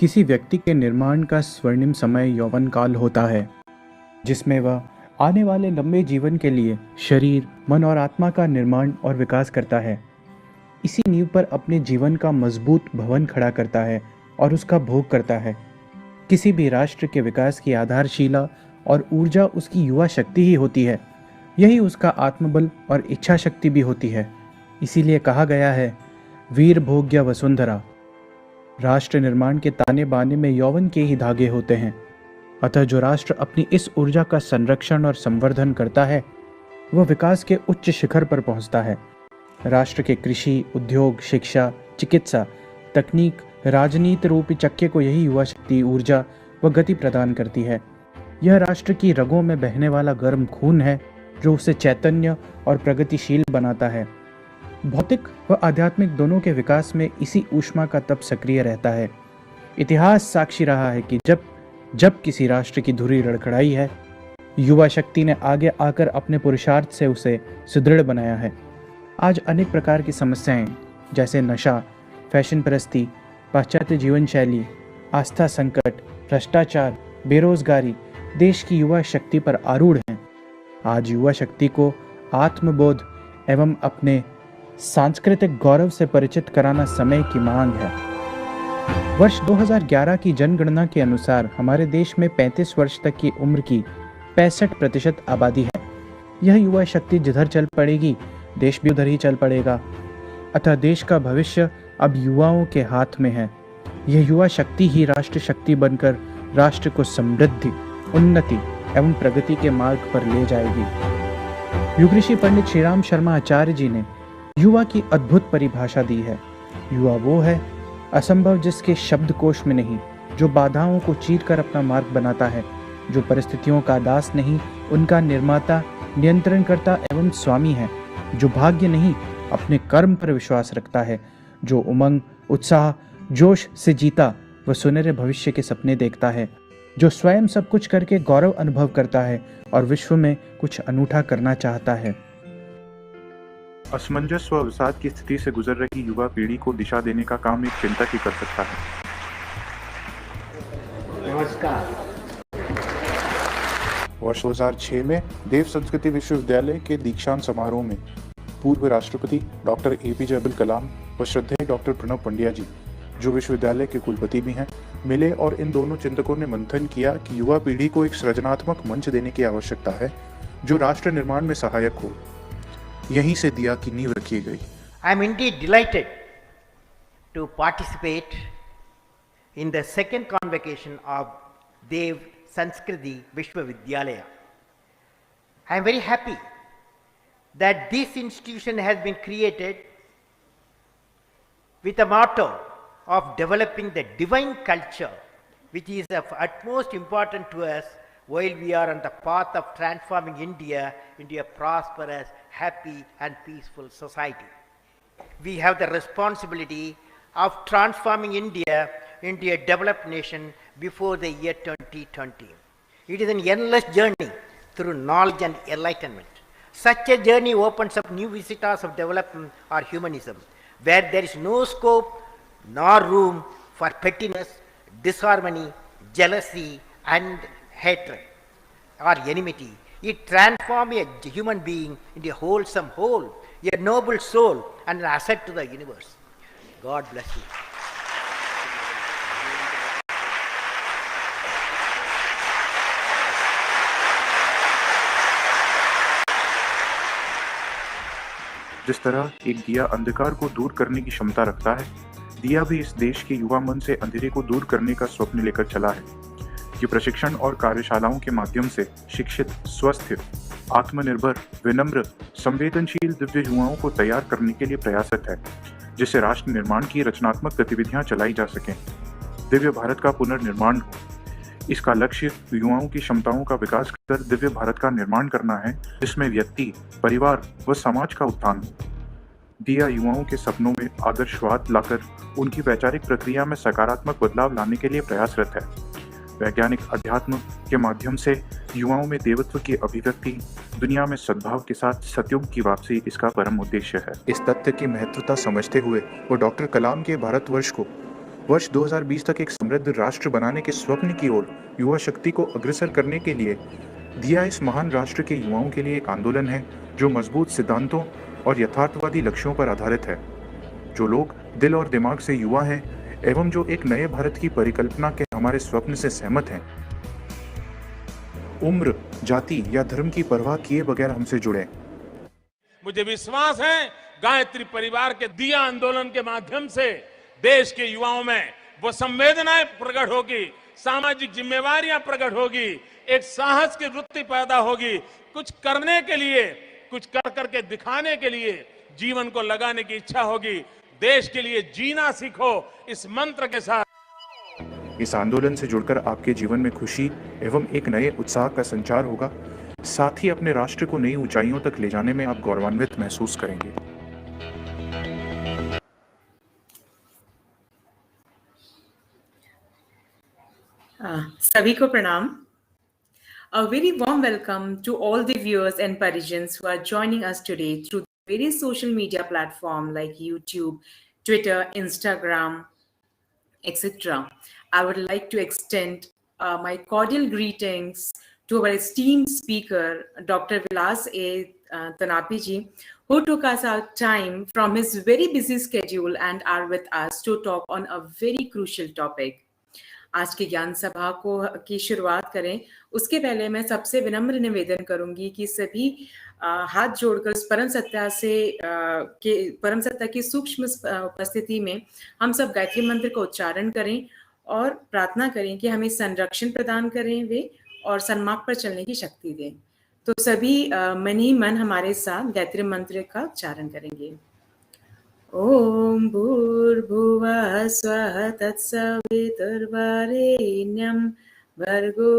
किसी व्यक्ति के निर्माण का स्वर्णिम समय यौवन काल होता है, जिसमें वह आने वाले लंबे जीवन के लिए शरीर, मन और आत्मा का निर्माण और विकास करता है। इसी नींव पर अपने जीवन का मजबूत भवन खड़ा करता है और उसका भोग करता है। किसी भी राष्ट्र के विकास की आधारशिला और ऊर्जा उसकी युवा शक्ति ही होती है। यही उसका आत्मबल और इच्छा शक्ति भी होती है। इसीलिए कहा गया है, वीर भोग्य वसुंधरा। राष्ट्र निर्माण के ताने बाने में यौवन के ही धागे होते हैं। अतः जो राष्ट्र अपनी इस ऊर्जा का संरक्षण और संवर्धन करता है, वह विकास के उच्च शिखर पर पहुंचता है। राष्ट्र के कृषि, उद्योग, शिक्षा, चिकित्सा, तकनीक, राजनीति रूपी चक्के को यही युवा शक्ति, ऊर्जा व गति प्रदान करती है। यह राष्ट्र की रगों में बहने वाला गर्म खून है, जो उसे चैतन्य और प्रगतिशील बनाता है। भौतिक व आध्यात्मिक दोनों के विकास में इसी ऊष्मा का तप सक्रिय रहता है। इतिहास साक्षी रहा है कि जब किसी राष्ट्र की धुरी लड़खड़ाई है, युवा शक्ति ने आगे आकर अपने पुरुषार्थ से उसे सुदृढ़ बनाया है। आज अनेक प्रकार की समस्याएं जैसे नशा, फैशन परस्ती, पाश्चात्य जीवन शैली, आस्था संकट, भ्रष्टाचार, बेरोजगारी देश की युवा शक्ति पर आरूढ़ हैं। आज युवा शक्ति को आत्मबोध एवं अपने सांस्कृतिक गौरव से परिचित कराना समय की मांग है। वर्ष 2011 की जनगणना के अनुसार हमारे देश में 35 वर्ष तक की उम्र की 65% आबादी है। यह युवा शक्ति जिधर चल पड़ेगी, देश भी उधर ही चल पड़ेगा। अतः देश का भविष्य अब युवाओं के हाथ में है। यह युवा शक्ति ही राष्ट्र शक्ति बनकर राष्ट्र को समृद्धि, उन्नति एवं प्रगति के मार्ग पर ले जाएगी। युग ऋषि पंडित श्रीराम शर्मा आचार्य जी ने युवा की अद्भुत परिभाषा दी है। युवा वो है असंभव जिसके शब्दकोश में नहीं, जो बाधाओं को चीर कर अपना मार्ग बनाता है, जो परिस्थितियों का दास नहीं, उनका निर्माता, नियंत्रणकर्ता एवं स्वामी है, जो भाग्य नहीं, अपने कर्म पर विश्वास रखता है, जो उमंग, उत्साह, जोश से जीता व सुनहरे भविष्य के सपने देखता है, जो स्वयं सब कुछ करके गौरव अनुभव करता है और विश्व में कुछ अनूठा करना चाहता है। असमंजस व अवसाद की स्थिति से गुजर रही युवा पीढ़ी को दिशा देने का काम एक चिंतक ही कर सकता है। नमस्कार। वर्ष 2006 में देव संस्कृति विश्वविद्यालय के दीक्षांत समारोह में पूर्व राष्ट्रपति डॉक्टर APJ अब्दुल कलाम व श्रद्धेय डॉक्टर प्रणव पंड्या जी, जो विश्वविद्यालय के कुलपति भी हैं, मिले और इन दोनों चिंतकों ने मंथन किया कि युवा पीढ़ी को एक सृजनात्मक मंच देने की आवश्यकता है जो राष्ट्र निर्माण में सहायक हो। यहीं से दिया की नींव रखी गई। I am indeed delighted to participate in the second convocation of Dev Sanskriti Vishwavidyalaya. I am very happy that this institution has been created with a motto of developing the divine culture, which is of utmost importance to us while we are on the path of transforming India into a prosperous, happy and peaceful society. We have the responsibility of transforming India into a developed nation before the year 2020. It is an endless journey through knowledge and enlightenment. Such a journey opens up new vistas of development or humanism, where there is no scope nor room for pettiness, disharmony, jealousy and hatred or enmity. It transforms a human being into a wholesome whole, a noble soul and an asset to the universe. God bless you. जिस तरह एक दिया अंधकार को दूर करने की क्षमता रखता है, दिया भी इस देश के युवा मन से अंधेरे को दूर करने का स्वप्न लेकर चला है। ये प्रशिक्षण और कार्यशालाओं के माध्यम से शिक्षित, स्वस्थ, आत्मनिर्भर, विनम्र, संवेदनशील दिव्य युवाओं को तैयार करने के लिए प्रयासरत है, जिससे राष्ट्र निर्माण की रचनात्मक गतिविधियां चलाई जा सकें, दिव्य भारत का पुनर्निर्माण हो। इसका लक्ष्य युवाओं की क्षमताओं का विकास कर दिव्य भारत का निर्माण करना है, जिसमें व्यक्ति, परिवार व समाज का उत्थान हो। दिया युवाओं के सपनों में आदर्शवाद लाकर उनकी वैचारिक प्रक्रिया में सकारात्मक बदलाव लाने के लिए प्रयासरत है। वैज्ञानिक अध्यात्म के माध्यम से युवाओं में देवत्व की अभिव्यक्ति, दुनिया में सद्भाव के साथ सतयुग की वापसी इसका परम उद्देश्य है। इस तथ्य की महत्वता समझते हुए वो डॉक्टर कलाम के भारतवर्ष को वर्ष 2020 तक एक समृद्ध राष्ट्र बनाने के स्वप्न की ओर युवा शक्ति को अग्रसर करने के लिए दिया इस महान राष्ट्र के युवाओं के लिए एक आंदोलन है जो मजबूत सिद्धांतों और यथार्थवादी लक्ष्यों पर आधारित है। जो लोग दिल और दिमाग से युवा हैं एवं जो एक नए भारत की परिकल्पना के हमारे स्वप्न से सहमत हैं, उम्र, जाति या धर्म की परवाह किए बगैर हमसे जुड़े। मुझे विश्वास है गायत्री परिवार के दिया आंदोलन के माध्यम से देश के युवाओं में वो संवेदनाएं प्रकट होगी, सामाजिक जिम्मेवारियां प्रकट होगी, एक साहस की वृत्ति पैदा होगी, कुछ करने के लिए, कुछ कर करके दिखाने के लिए जीवन को लगाने की इच्छा होगी। देश के लिए जीना सीखो इस मंत्र के साथ इस आंदोलन से जुड़कर आपके जीवन में खुशी एवं एक नए उत्साह का संचार होगा। साथ ही अपने राष्ट्र को नई ऊंचाइयों तक ले जाने में आप गौरवान्वित महसूस करेंगे। सभी को प्रणाम। A very warm welcome to all the viewers and Parisians who are joining us today through various social media platforms like YouTube, Twitter, Instagram, etc. I would like to extend my cordial greetings to our esteemed speaker, Dr. Vilas Tonapi ji, who took us out time from his very busy schedule and are with us to talk on a very crucial topic. आज की ज्ञान सभा की शुरुआत करें उसके पहले मैं सबसे विनम्र निवेदन करूंगी कि सभी हाथ जोड़कर उस परम सत्ता की सूक्ष्म उपस्थिति में हम सब गायत्री मंत्र का उच्चारण करें और प्रार्थना करें कि हमें संरक्षण प्रदान करें वे और सन्मार्ग पर चलने की शक्ति दें। तो सभी मन ही मन हमारे साथ गायत्री मंत्र का उच्चारण करेंगे। ओम भूर्भुवः स्वः तत्सवितुर्वरेण्यं भर्गो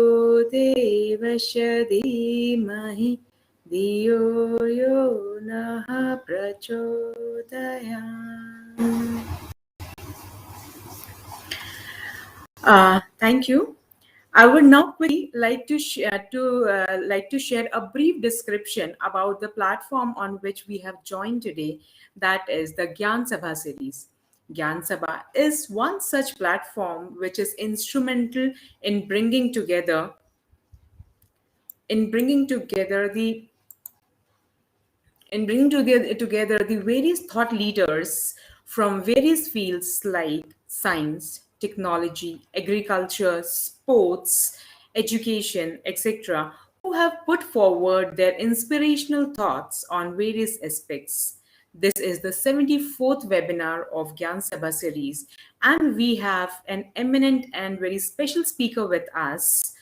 देवस्य धीमहि धियो यो नः प्रचोदयात्। Thank you. I would now quickly like to share a brief description about the platform on which we have joined today, that is the Gyan Sabha series. Gyan Sabha is one such platform which is instrumental in bringing together the various thought leaders from various fields like science, technology, agriculture, sports, education, etc., who have put forward their inspirational thoughts on various aspects. This is the 74th webinar of Gyan Sabha series, and we have an eminent and very special speaker with us,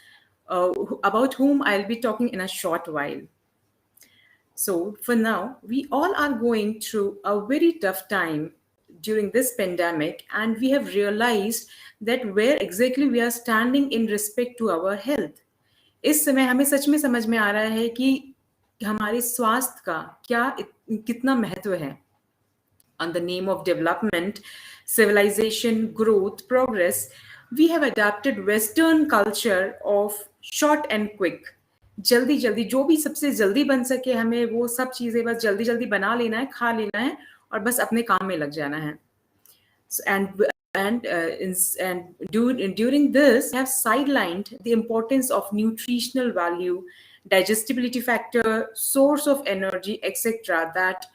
about whom I'll be talking in a short while. So for now, we all are going through a very tough time during this pandemic, and we have realized that where exactly we are standing in respect to our health. इस समय हमें सच में समझ में आ रहा है कि हमारे स्वास्थ्य का कितना महत्व है. On the name of development, civilization, growth, progress, we have adapted Western culture of short and quick. जल्दी जल्दी जो भी सबसे जल्दी बन सके हमें वो सब चीजें बस जल्दी जल्दी बना लेना है, खा लेना है और बस अपने काम में लग जाना है. And during this, have sidelined the importance of nutritional value, digestibility factor, source of energy, etc. that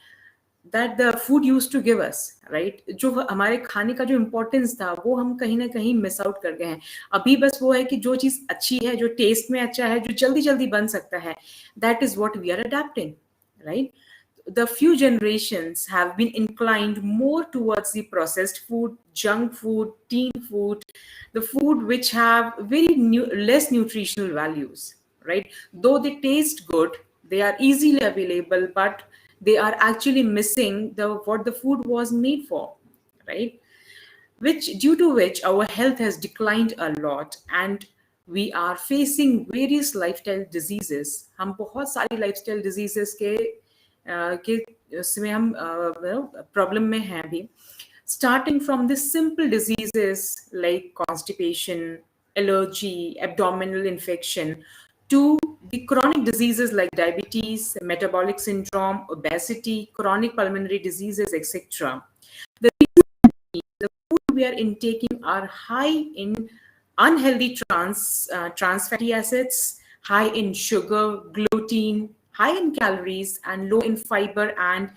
the food used to give us, right? जो हमारे खाने का जो importance था वो हम कहीं ना कहीं miss out कर गए हैं. अभी बस वो है कि जो चीज अच्छी है, जो taste में अच्छा है, जो जल्दी जल्दी बन सकता है, that is what we are adapting, right? The few generations have been inclined more towards the processed food, junk food, teen food, the food which have less nutritional values, right? Though they taste good, they are easily available, but they are actually missing what the food was made for, right? Due to which our health has declined a lot and we are facing various lifestyle diseases. हम बहुत सारी lifestyle diseases के उसमें हम problem में हैं अभी. Starting from the simple diseases like constipation, allergy, abdominal infection, to the chronic diseases like diabetes, metabolic syndrome, obesity, chronic pulmonary diseases, etc. The food we we are intaking are high in unhealthy trans fatty acids, high in sugar, gluten, high in calories, and low in fiber and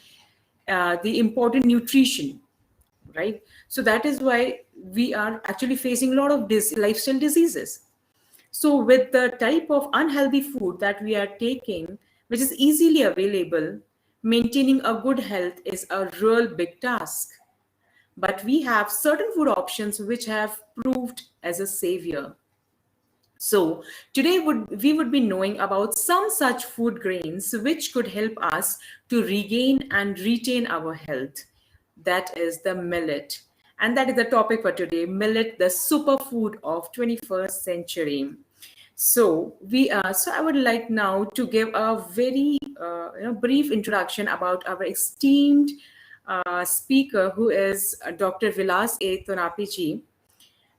the important nutrition, right? So that is why we are actually facing a lot of lifestyle diseases. So with the type of unhealthy food that we are taking, which is easily available, maintaining a good health is a real big task. But we have certain food options which have proved as a savior. So today we would be knowing about some such food grains which could help us to regain and retain our health. That is the millet. And that is the topic for today, millet, the superfood of 21st century. So I would like now to give a very brief introduction about our esteemed speaker, who is Dr. Vilas A. Tonapi ji.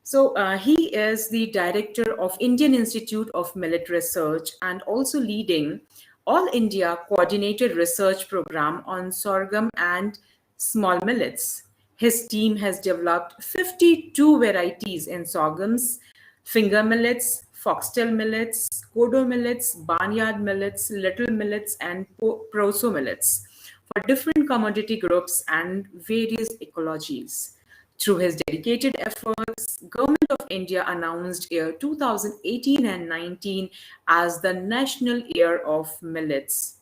So he is the director of Indian Institute of Millet Research and also leading All India Coordinated Research Program on sorghum and small millets. His team has developed 52 varieties in sorghums, finger millets, foxtail millets, kodo millets, barnyard millets, little millets, and proso millets for different commodity groups and various ecologies. Through his dedicated efforts, Government of India announced year 2018 and 19 as the National Year of Millets.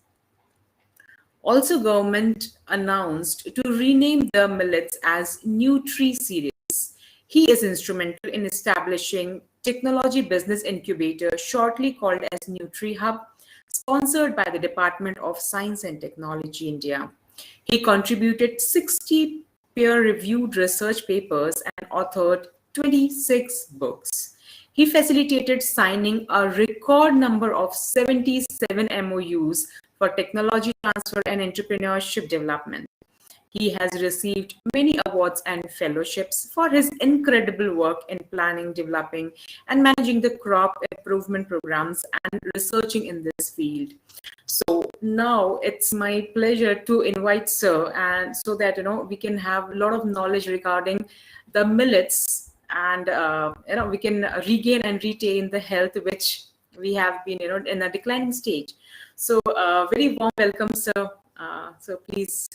Also, government announced to rename the millets as Nutri-cereals. He is instrumental in establishing technology business incubator, shortly called as Nutri-Hub, sponsored by the Department of Science and Technology, India. He contributed 60 peer-reviewed research papers and authored 26 books. He facilitated signing a record number of 77 MOUs for technology transfer and entrepreneurship development. He has received many awards and fellowships for his incredible work in planning, developing, and managing the crop improvement programs and researching in this field. So now it's my pleasure to invite Sir, and so that we can have a lot of knowledge regarding the millets, and we can regain and retain the health which we have been in a declining stage. So very warm welcome, Sir. So please.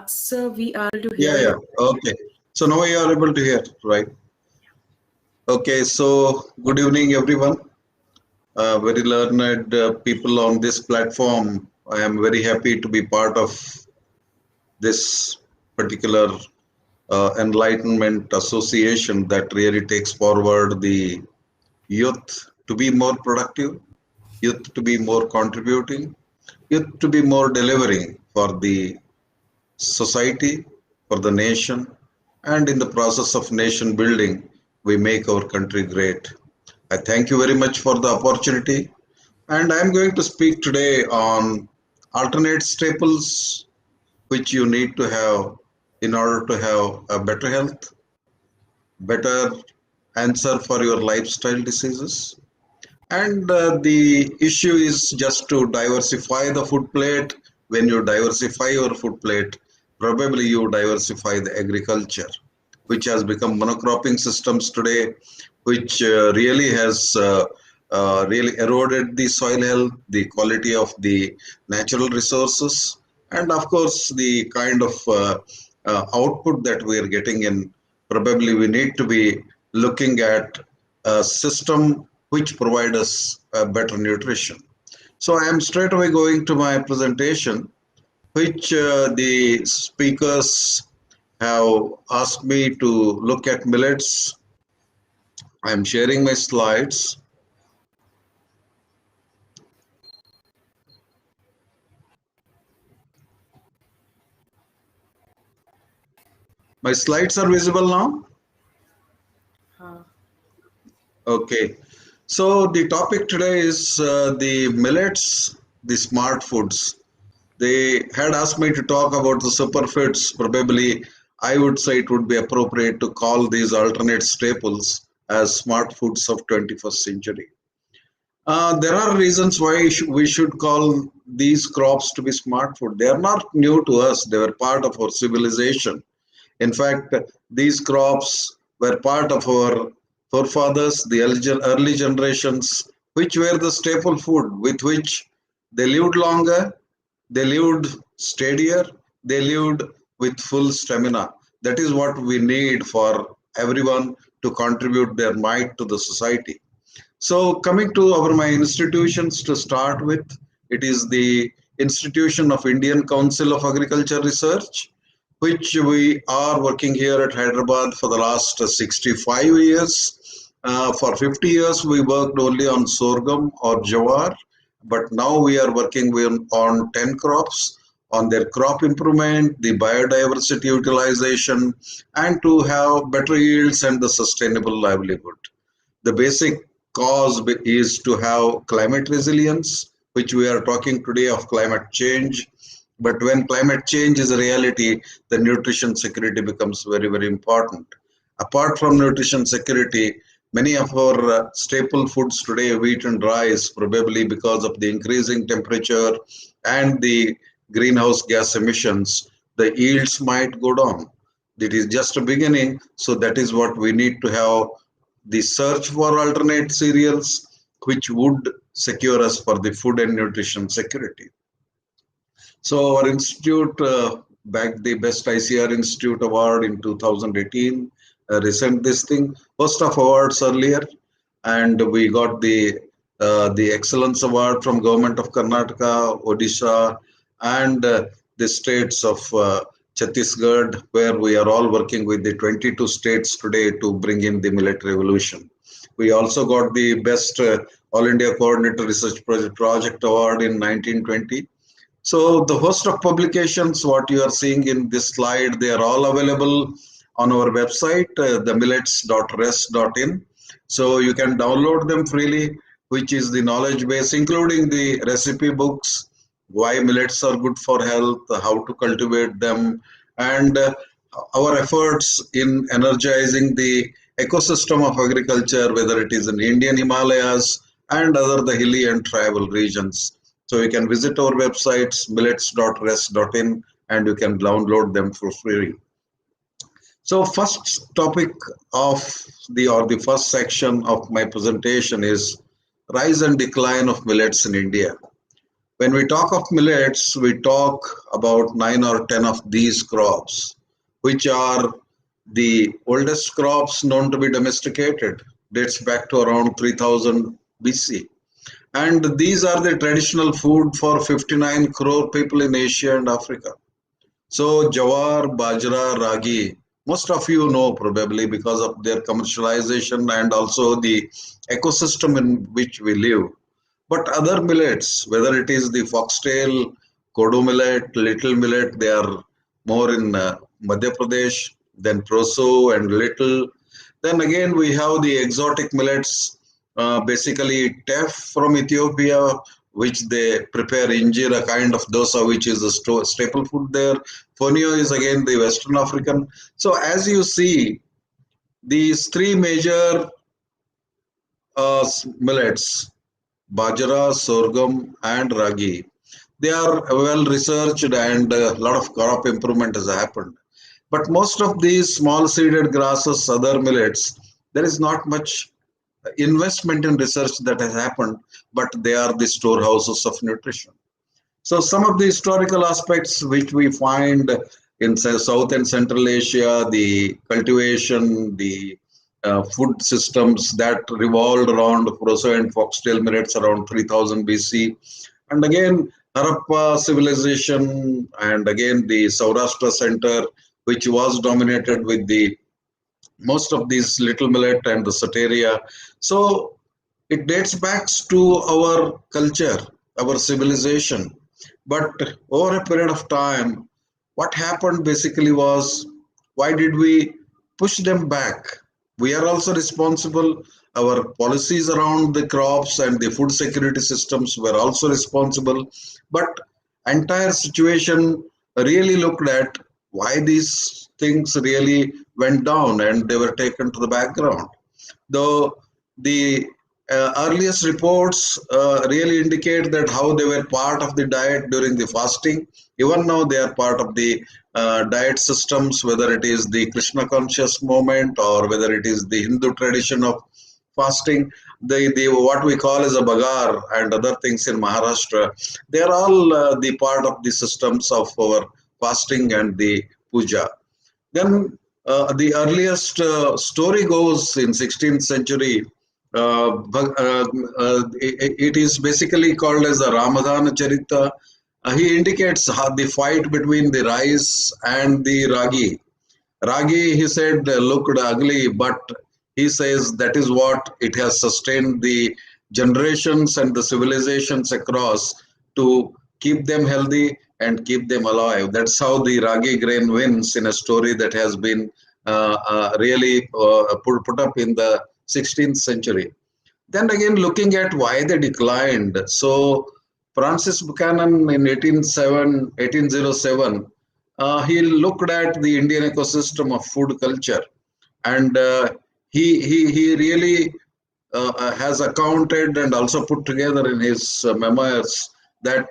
Sir, we are able to hear. Yeah. Okay. So now you are able to hear, right? Okay. So good evening, everyone. Very learned people on this platform. I am very happy to be part of this particular enlightenment association that really takes forward the youth to be more productive, youth to be more contributing, youth to be more delivering for the society, for the nation, and in the process of nation building, we make our country great. I thank you very much for the opportunity, and I am going to speak today on alternate staples which you need to have in order to have a better health, better answer for your lifestyle diseases. And the issue is just to diversify the food plate. When you diversify your food plate, probably you diversify the agriculture, which has become monocropping systems today, which really has really eroded the soil health, the quality of the natural resources, and of course the kind of output that we are getting in. Probably we need to be looking at a system which provides us better nutrition. So I am straight away going to my presentation, which the speakers have asked me to look at millets. I am sharing my slides. My slides are visible now? Okay. So the topic today is the millets, the smart foods. They had asked me to talk about the superfoods. Probably I would say it would be appropriate to call these alternate staples as smart foods of 21st century. There are reasons why we should call these crops to be smart food. They are not new to us. They were part of our civilization. In fact, these crops were part of our forefathers, the early generations, which were the staple food with which they lived longer, they lived steadier, they lived with full stamina. That is what we need for everyone to contribute their might to the society. So coming to my institutions to start with, it is the Institution of Indian Council of Agriculture Research, which we are working here at Hyderabad for the last 65 years. For 50 years, we worked only on sorghum or jawar, but now we are working on 10 crops, on their crop improvement, the biodiversity utilization, and to have better yields and the sustainable livelihood. The basic cause is to have climate resilience, which we are talking today of climate change. But when climate change is a reality, the nutrition security becomes very, very important. Apart from nutrition security, many of our staple foods today, wheat and rice, probably because of the increasing temperature and the greenhouse gas emissions, the yields might go down. It is just a beginning, so that is what we need to have the search for alternate cereals, which would secure us for the food and nutrition security. So our institute bagged the Best ICR Institute Award in 2018, recent this thing, host of awards earlier, and we got the Excellence Award from Government of Karnataka, Odisha, and the states of Chhattisgarh, where we are all working with the 22 states today to bring in the millet revolution. We also got the Best All India Coordinator Research Project Award in 1920. So the host of publications, what you are seeing in this slide, they are all available on our website, themillets.res.in. So you can download them freely, which is the knowledge base, including the recipe books, why millets are good for health, how to cultivate them, and our efforts in energizing the ecosystem of agriculture, whether it is in Indian Himalayas and other the hilly and tribal regions. So you can visit our websites, millets.res.in, and you can download them for free. So first topic of the first section of my presentation is rise and decline of millets in India. When we talk of millets, we talk about 9 or 10 of these crops, which are the oldest crops known to be domesticated, dates back to around 3000 BC. And these are the traditional food for 59 crore people in Asia and Africa. So jawar, bajra, ragi, most of you know probably because of their commercialization and also the ecosystem in which we live. But other millets, whether it is the foxtail, kodo millet, little millet, they are more in Madhya Pradesh, then proso and little. Then again we have the exotic millets, basically teff from Ethiopia, which they prepare injera, a kind of dosa, which is a staple food there. Fonio is again the Western African. So as you see, these three major millets, bajra, sorghum, and ragi, they are well researched and a lot of crop improvement has happened. But most of these small seeded grasses, other millets, there is not much investment in research that has happened, but they are the storehouses of nutrition. So some of the historical aspects which we find in South and Central Asia, the cultivation, the food systems that revolved around proso and foxtail millets around 3000 BC. And again, Harappa civilization and again the Saurashtra center, which was dominated with the most of these little millet and the soteria. So it dates back to our culture, our civilization. But over a period of time, what happened basically was, why did we push them back? We are also responsible. Our policies around the crops and the food security systems were also responsible. But entire situation really looked at why these things really went down and they were taken to the background. Though the Earliest reports really indicate that how they were part of the diet during the fasting. Even now they are part of the diet systems, whether it is the Krishna conscious movement or whether it is the Hindu tradition of fasting. The what we call as a bagar and other things in Maharashtra, they are all the part of the systems of our fasting and the puja. Then the earliest story goes in 16th century. It is basically called as the Ramadana Charita. He indicates how the fight between the rice and the ragi. Ragi, he said, looked ugly, but he says that is what it has sustained the generations and the civilizations across to keep them healthy and keep them alive. That's how the ragi grain wins in a story that has been really put up in the 16th century. Then again, looking at why they declined. So Francis Buchanan in 1807, he looked at the Indian ecosystem of food culture, and he really has accounted and also put together in his memoirs that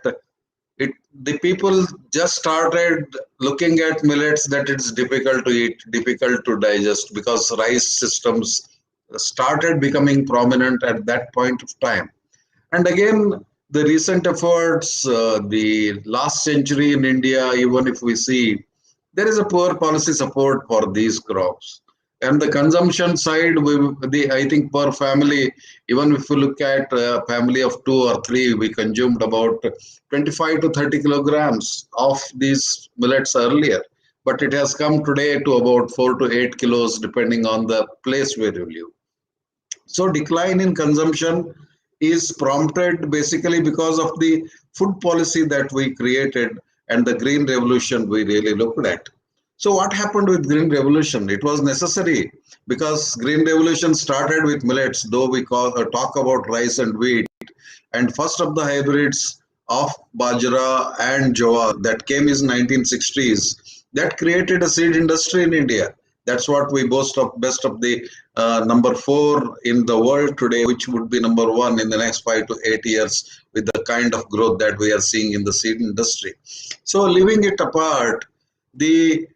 the people just started looking at millets that it's difficult to eat, difficult to digest, because rice systems started becoming prominent at that point of time. And again, the recent efforts, the last century in India, even if we see, there is a poor policy support for these crops. And the consumption side, I think per family, even if we look at a family of 2 or 3, we consumed about 25 to 30 kilograms of these millets earlier. But it has come today to about 4 to 8 kilos, depending on the place where you live. So decline in consumption is prompted basically because of the food policy that we created and the green revolution we really looked at. So what happened with green revolution? It was necessary because green revolution started with millets, though we talk about rice and wheat. And first of the hybrids of bajra and jowar that came in 1960s, that created a seed industry in India. That's what we boast of, best of the number 4 in the world today, which would be number 1 in the next 5 to 8 years with the kind of growth that we are seeing in the seed industry. So leaving it apart, the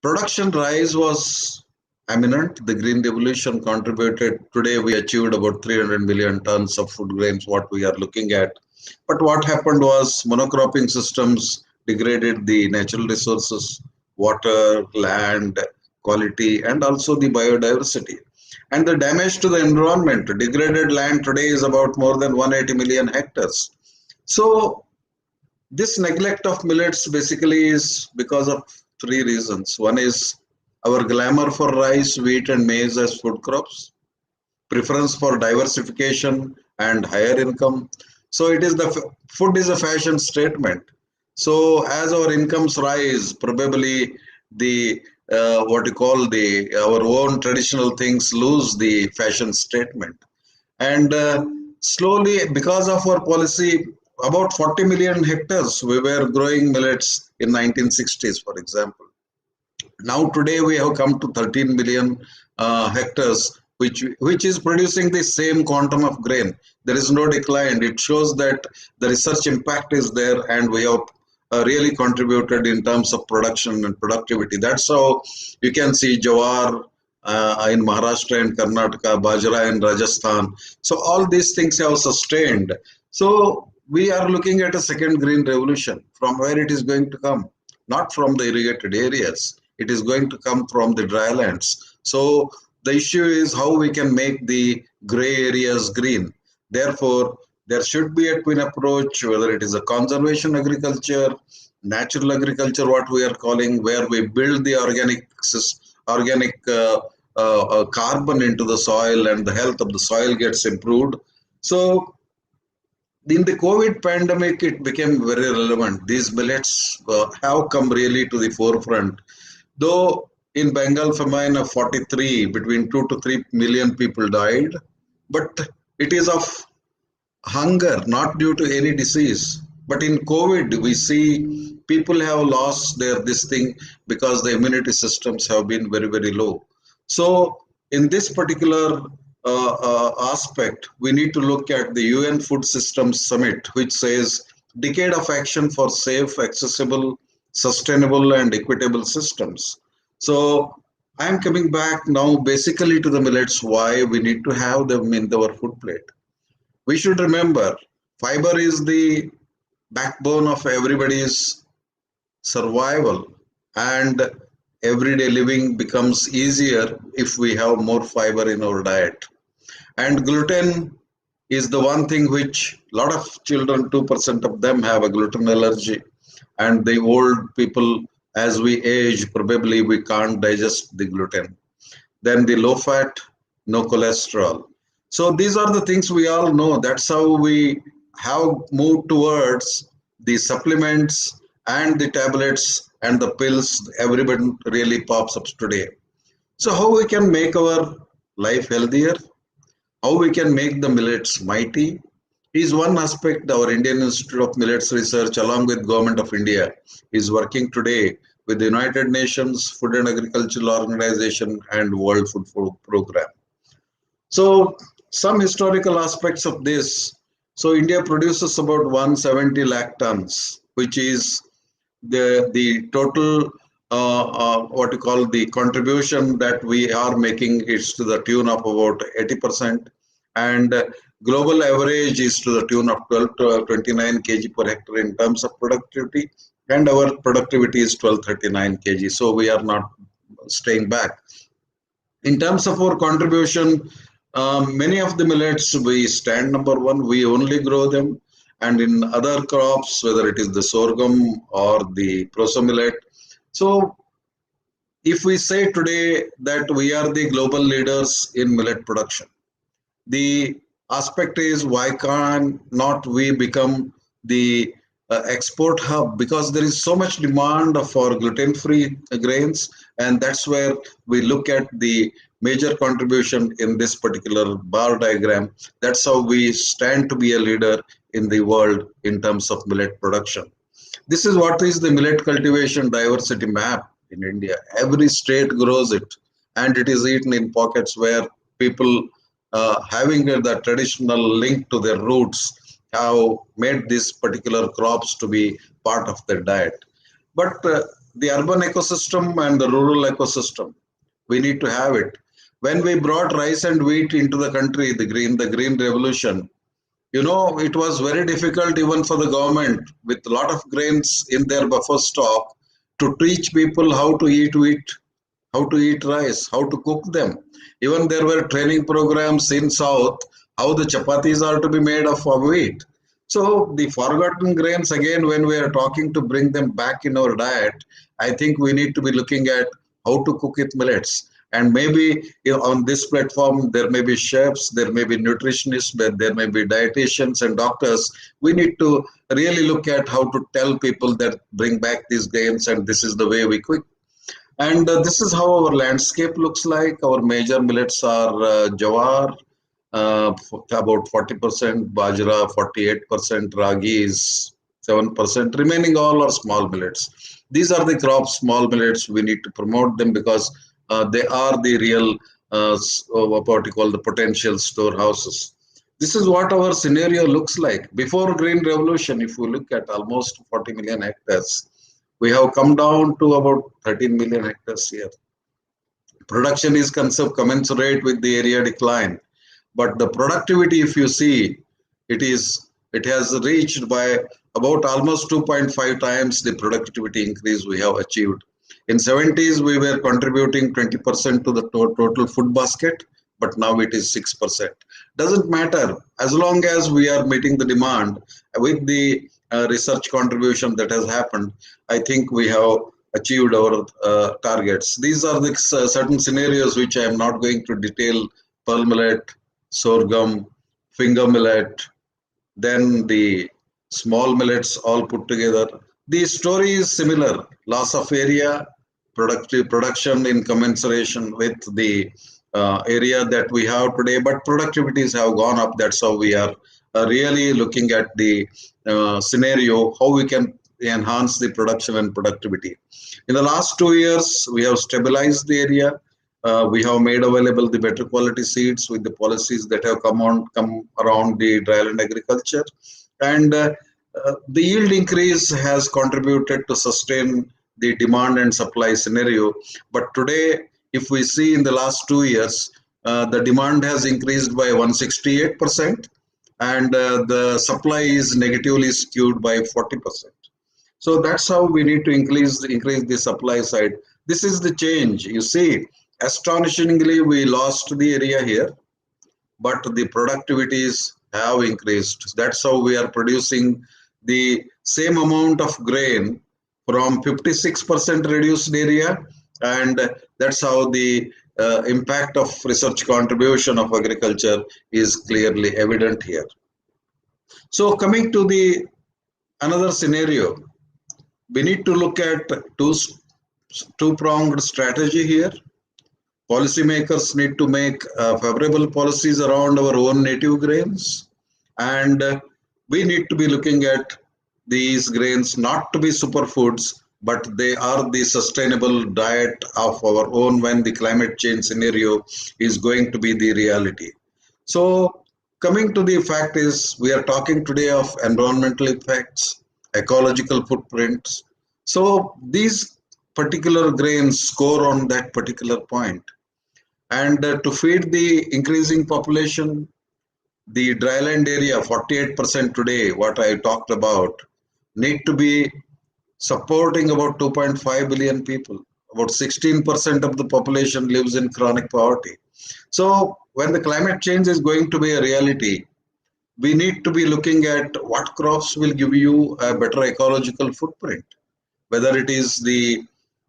production rise was eminent. The green revolution contributed. Today we achieved about 300 million tons of food grains, what we are looking at. But what happened was monocropping systems degraded the natural resources, water, land, quality, and also the biodiversity. And the damage to the environment, degraded land today is about more than 180 million hectares. So this neglect of millets basically is because of 3 reasons. One is our glamour for rice, wheat, and maize as food crops, preference for diversification and higher income. So it is food is a fashion statement. So as our incomes rise, probably the what you call our own traditional things lose the fashion statement. And slowly, because of our policy, about 40 million hectares we were growing millets in 1960s, for example. Now today we have come to 13 million hectares, which is producing the same quantum of grain. There is no decline. It shows that the research impact is there, and we have really contributed in terms of production and productivity. That's how you can see jowar in Maharashtra and Karnataka, bajra in Rajasthan. So all these things have sustained. So we are looking at a second green revolution. From where it is going to come? Not from the irrigated areas. It is going to come from the dry lands. So the issue is how we can make the gray areas green. Therefore, there should be a twin approach, whether it is a conservation agriculture, natural agriculture, what we are calling, where we build the organic carbon into the soil and the health of the soil gets improved. So in the COVID pandemic, it became very relevant. These millets have come really to the forefront. Though in Bengal famine of 43, between 2 to 3 million people died, but it is of hunger, not due to any disease. But in COVID, we see people have lost this thing because the immunity systems have been very, very low. So in this particular aspect, we need to look at the UN Food Systems Summit, which says decade of action for safe, accessible, sustainable, and equitable systems. So I'm coming back now basically to the millets, why we need to have them in our food plate. We should remember fiber is the backbone of everybody's survival, and everyday living becomes easier if we have more fiber in our diet. And gluten is the one thing which a lot of children, 2% of them have a gluten allergy. And the old people, as we age, probably we can't digest the gluten. Then the low fat, no cholesterol. So these are the things we all know. That's how we have moved towards the supplements and the tablets and the pills. Everybody really pops up today. So how we can make our life healthier? How we can make the millets mighty is one aspect. Our Indian Institute of Millets Research, along with Government of India, is working today with the United Nations Food and Agricultural Organization and World Food Program. So some historical aspects of this. So India produces about 170 lakh tons, which is the total what you call the contribution that we are making is to the tune of about 80%, and global average is to the tune of 12 to 29 kg per hectare in terms of productivity, and our productivity is 1239 kg. So we are not staying back. In terms of our contribution, many of the millets we stand number one. We only grow them. And in other crops, whether it is the sorghum or the proso millet. So if we say today that we are the global leaders in millet production, the aspect is why can not we become the export hub, because there is so much demand for gluten-free grains, and that's where we look at the major contribution in this particular bar diagram. That's how we stand to be a leader in the world in terms of millet production. This is what is the millet cultivation diversity map in India. Every state grows it, and it is eaten in pockets where people having the traditional link to their roots have made these particular crops to be part of their diet. But the urban ecosystem and the rural ecosystem, we need to have it. When we brought rice and wheat into the country, the green revolution, you know, it was very difficult even for the government with a lot of grains in their buffer stock to teach people how to eat wheat, how to eat rice, how to cook them. Even there were training programs in South, how the chapatis are to be made of wheat. So the forgotten grains, again, when we are talking to bring them back in our diet, I think we need to be looking at how to cook with millets. And maybe on this platform, there may be chefs, there may be nutritionists, but there may be dietitians and doctors. We need to really look at how to tell people that bring back these grains and this is the way we cook. And this is how our landscape looks like. Our major millets are jawar, about 40%, bajra 48%, ragi is 7%, remaining all are small millets. These are the crops, small millets. We need to promote them because they are the real what you call the potential storehouses. This is what our scenario looks like. Before Green Revolution, if we look at almost 40 million hectares, we have come down to about 13 million hectares here. Production is commensurate with the area decline, but the productivity, if you see, it has reached by about almost 2.5 times the productivity increase we have achieved. In 70s, we were contributing 20% to the total food basket, but now it is 6%. Doesn't matter, as long as we are meeting the demand with the research contribution that has happened, I think we have achieved our targets. These are the certain scenarios which I am not going to detail: pearl millet, sorghum, finger millet, then the small millets all put together. The story is similar: loss of area, production in commensuration with the area that we have today, but productivities have gone up. That's how we are really looking at the scenario, how we can enhance the production and productivity. In the last 2 years, we have stabilized the area. We have made available the better quality seeds with the policies that have come around the dryland agriculture, and the yield increase has contributed to sustain the demand and supply scenario. But today, if we see in the last 2 years, the demand has increased by 168%, and the supply is negatively skewed by 40%. So that's how we need to increase the supply side. This is the change. You see, astonishingly, we lost the area here, but the productivities have increased. That's how we are producing the same amount of grain from 56% reduced area, and that's how the impact of research contribution of agriculture is clearly evident here. So coming to the another scenario, we need to look at two-pronged strategy here. Policymakers need to make favorable policies around our own native grains, and we need to be looking at these grains not to be superfoods, but they are the sustainable diet of our own when the climate change scenario is going to be the reality. So coming to the fact is, we are talking today of environmental effects, ecological footprints. So these particular grains score on that particular point. And to feed the increasing population, the dryland area, 48% today, what I talked about, need to be supporting about 2.5 billion people. About 16% of the population lives in chronic poverty. So when the climate change is going to be a reality, we need to be looking at what crops will give you a better ecological footprint, whether it is the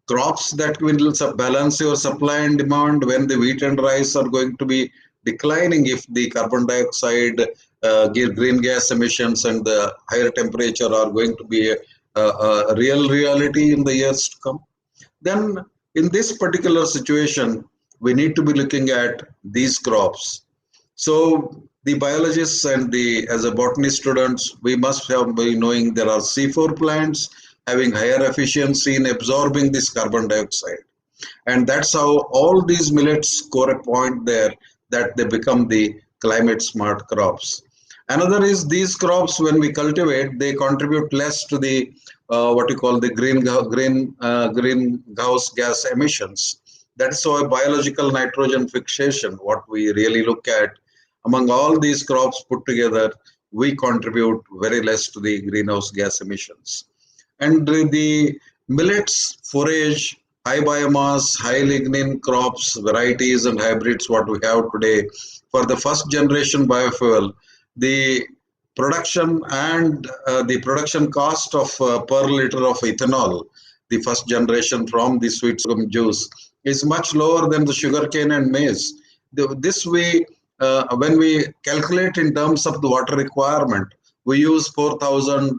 crops that will balance your supply and demand when the wheat and rice are going to be declining if the carbon dioxide, green gas emissions and the higher temperature are going to be a real reality in the years to come. Then in this particular situation, we need to be looking at these crops. So the biologists and as a botany students, we must have be knowing there are C4 plants having higher efficiency in absorbing this carbon dioxide. And that's how all these millets score a point there, that they become the climate smart crops. Another is these crops, when we cultivate, they contribute less to the what we call the greenhouse gas emissions. That's why biological nitrogen fixation, what we really look at, among all these crops put together, we contribute very less to the greenhouse gas emissions. And the millets, forage, high biomass, high lignin crops, varieties and hybrids, what we have today, for the first generation biofuel, the production and the production cost of per liter of ethanol, the first generation from the sweet sorghum juice, is much lower than the sugarcane and maize. This way, when we calculate in terms of the water requirement, we use 4,000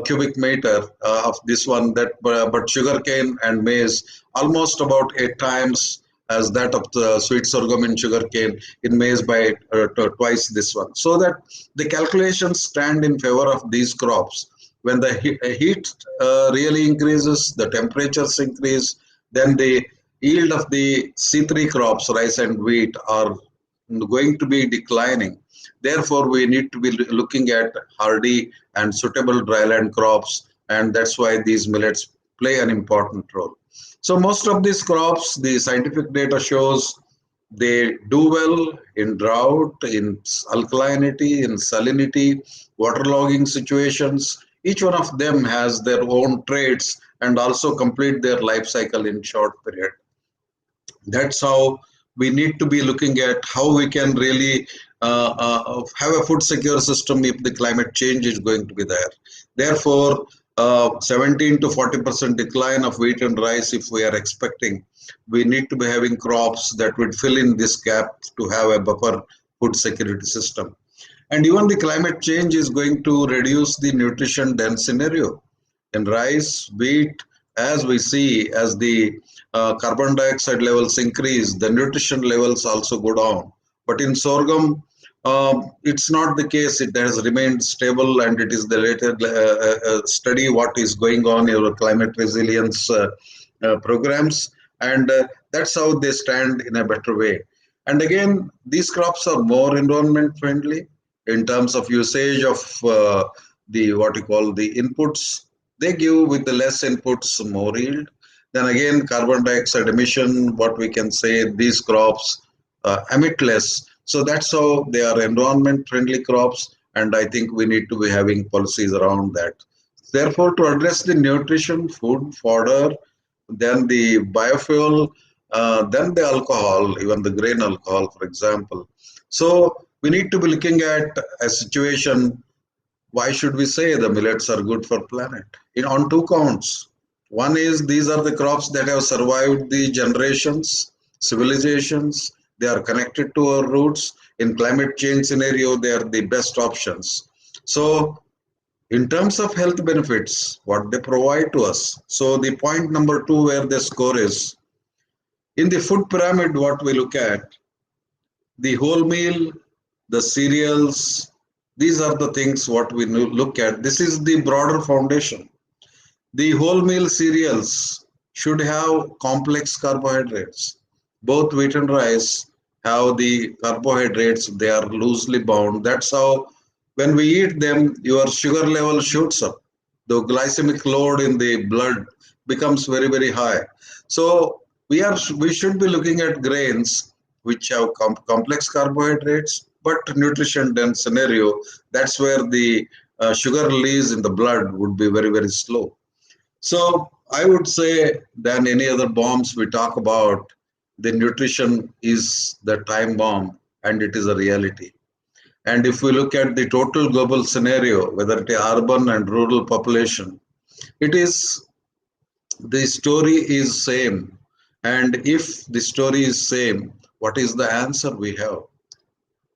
cubic meter of this one, that but sugarcane and maize almost about 8 times as that of the sweet sorghum in sugarcane, in maize by twice this one. So that the calculations stand in favor of these crops. When the heat really increases, the temperatures increase, then the yield of the C3 crops, rice and wheat, are going to be declining. Therefore, we need to be looking at hardy and suitable dryland crops, and that's why these millets play an important role. So most of these crops, the scientific data shows they do well in drought, in alkalinity, in salinity, waterlogging situations. Each one of them has their own traits and also complete their life cycle in short period. That's how we need to be looking at how we can really have a food secure system if the climate change is going to be there. Therefore, 17 to 40% decline of wheat and rice, if we are expecting, we need to be having crops that would fill in this gap to have a buffer food security system. And even the climate change is going to reduce the nutrition dense scenario. In rice, wheat, as we see, as the carbon dioxide levels increase, the nutrition levels also go down. But in sorghum, it's not the case. It has remained stable, and it is the latest study what is going on in our climate resilience programs. And That's how they stand in a better way. And again, these crops are more environment friendly in terms of usage of the what you call the inputs. They give with the less inputs more yield. Then again, carbon dioxide emission, what we can say, these crops emit less. So that's how they are environment friendly crops. And I think we need to be having policies around that. Therefore, to address the nutrition, food, fodder, then the biofuel, then the alcohol, even the grain alcohol, for example. So we need to be looking at a situation. Why should we say the millets are good for planet? On two counts. One is these are the crops that have survived the generations, civilizations. They are connected to our roots. In climate change scenario, they are the best options. So in terms of health benefits, what they provide to us. So the point number 2 where the score is, in the food pyramid, what we look at, the whole meal, the cereals, these are the things what we look at. This is the broader foundation. The whole meal cereals should have complex carbohydrates. Both wheat and rice have the carbohydrates, they are loosely bound. That's how when we eat them, your sugar level shoots up. The glycemic load in the blood becomes very, very high. So we should be looking at grains which have complex carbohydrates, but nutrition dense scenario. That's where the sugar release in the blood would be very, very slow. So I would say than any other bombs we talk about, the nutrition is the time bomb and it is a reality. And if we look at the total global scenario, whether it is urban and rural population, it is the story is same. And if the story is same, what is the answer we have?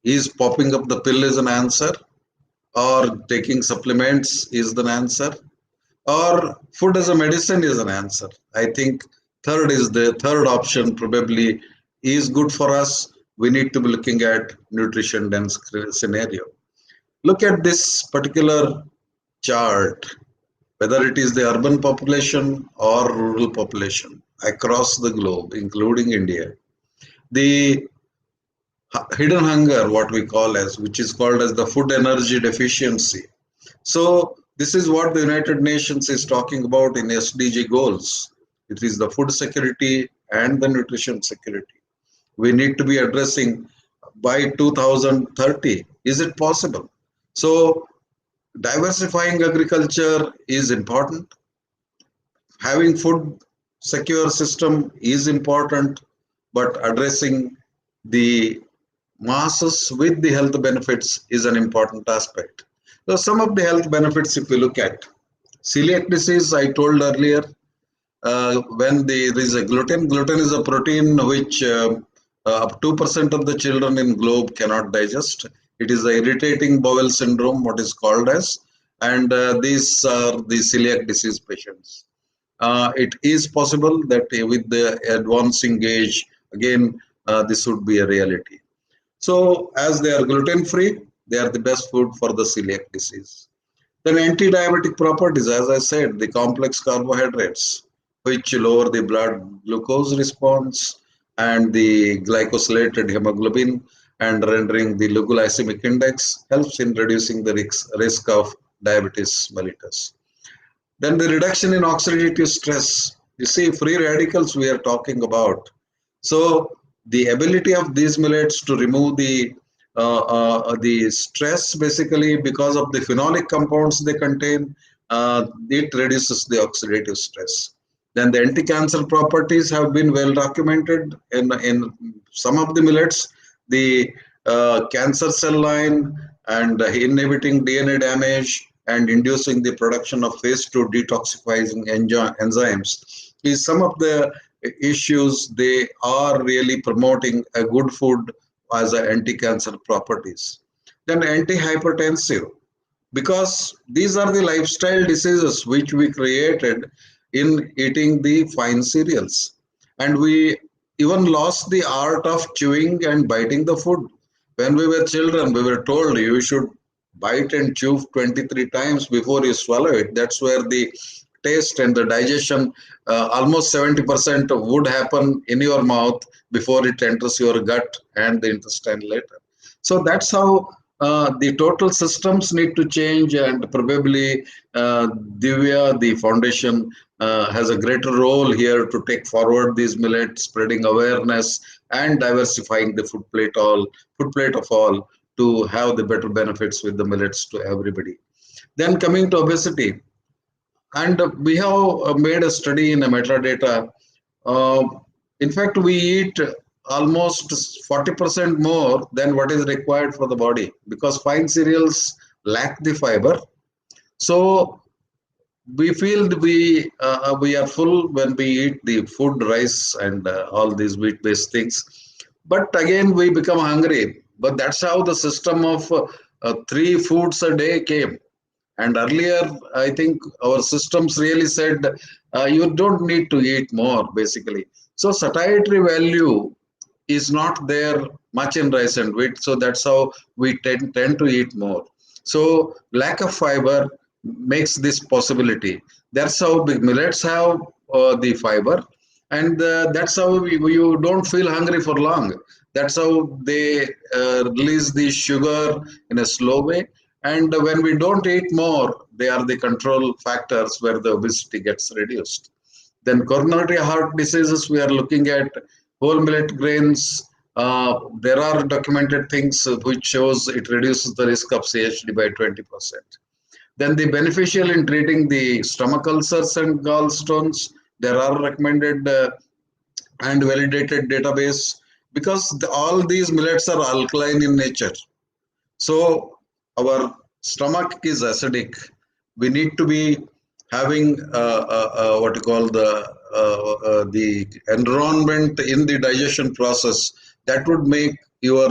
Is popping up the pill is an answer, or taking supplements is the answer, or food as a medicine is an answer? I think third option probably is good for us. We need to be looking at nutrition dense scenario. Look at this particular chart, whether it is the urban population or rural population across the globe, including India. The hidden hunger, what we call as, which is called as the food energy deficiency. So this is what the United Nations is talking about in SDG goals. It is the food security and the nutrition security. We need to be addressing by 2030. Is it possible? So diversifying agriculture is important. Having food secure system is important, but addressing the masses with the health benefits is an important aspect. So some of the health benefits, if we look at celiac disease, I told earlier, when there is a gluten is a protein which up 2% of the children in globe cannot digest. It is the irritating bowel syndrome, what is called as, and these are the celiac disease patients. It is possible that with the advancing age, again, this would be a reality. So as they are gluten-free, they are the best food for the celiac disease. Then anti-diabetic properties, as I said, the complex carbohydrates, which lower the blood glucose response and the glycosylated hemoglobin and rendering the low glycemic index, helps in reducing the risk of diabetes mellitus. Then the reduction in oxidative stress. You see, free radicals we are talking about. So the ability of these millets to remove the stress, basically because of the phenolic compounds they contain, it reduces the oxidative stress. Then the anti-cancer properties have been well documented in some of the millets. The cancer cell line and inhibiting DNA damage and inducing the production of phase 2 detoxifying enzymes is some of the issues. They are really promoting a good food as an anti-cancer properties. Then anti-hypertensive, because these are the lifestyle diseases which we created in eating the fine cereals, and we even lost the art of chewing and biting the food. When we were children, we were told you should bite and chew 23 times before you swallow it. That's where the taste and the digestion, almost 70% would happen in your mouth before it enters your gut and the intestine later. So that's how the total systems need to change, and probably Divya, the foundation, has a greater role here to take forward these millets, spreading awareness and diversifying the food plate of all to have the better benefits with the millets to everybody. Then coming to obesity, and we have made a study in a metadata. In fact, we eat almost 40% more than what is required for the body because fine cereals lack the fiber. So we feel we are full when we eat the food, rice, and all these wheat-based things. But again, we become hungry. But that's how the system of 3 foods a day came. And earlier, I think our systems really said you don't need to eat more, basically. So satiety value is not there much in rice and wheat. So that's how we tend to eat more. So lack of fiber makes this possibility. That's how the millets have the fiber, and that's how you don't feel hungry for long. That's how they release the sugar in a slow way. And when we don't eat more, they are the control factors where the obesity gets reduced. Then coronary heart diseases, we are looking at whole millet grains. There are documented things which shows it reduces the risk of CHD by 20%. Then the beneficial in treating the stomach ulcers and gallstones, there are recommended and validated database because all these millets are alkaline in nature. So our stomach is acidic. We need to be having what you call the environment in the digestion process that would make your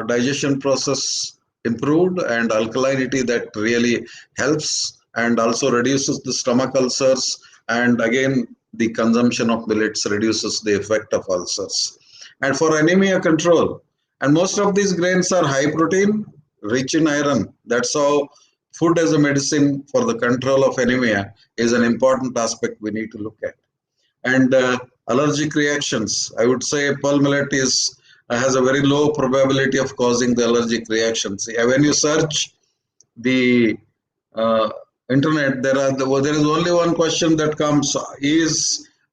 digestion process improved, and alkalinity that really helps and also reduces the stomach ulcers, and again the consumption of millets reduces the effect of ulcers. And for anemia control, and most of these grains are high protein, rich in iron. That's how food as a medicine for the control of anemia is an important aspect we need to look at. And allergic reactions, I would say pearl millet has a very low probability of causing the allergic reactions. When you search the internet, there is only one question that comes: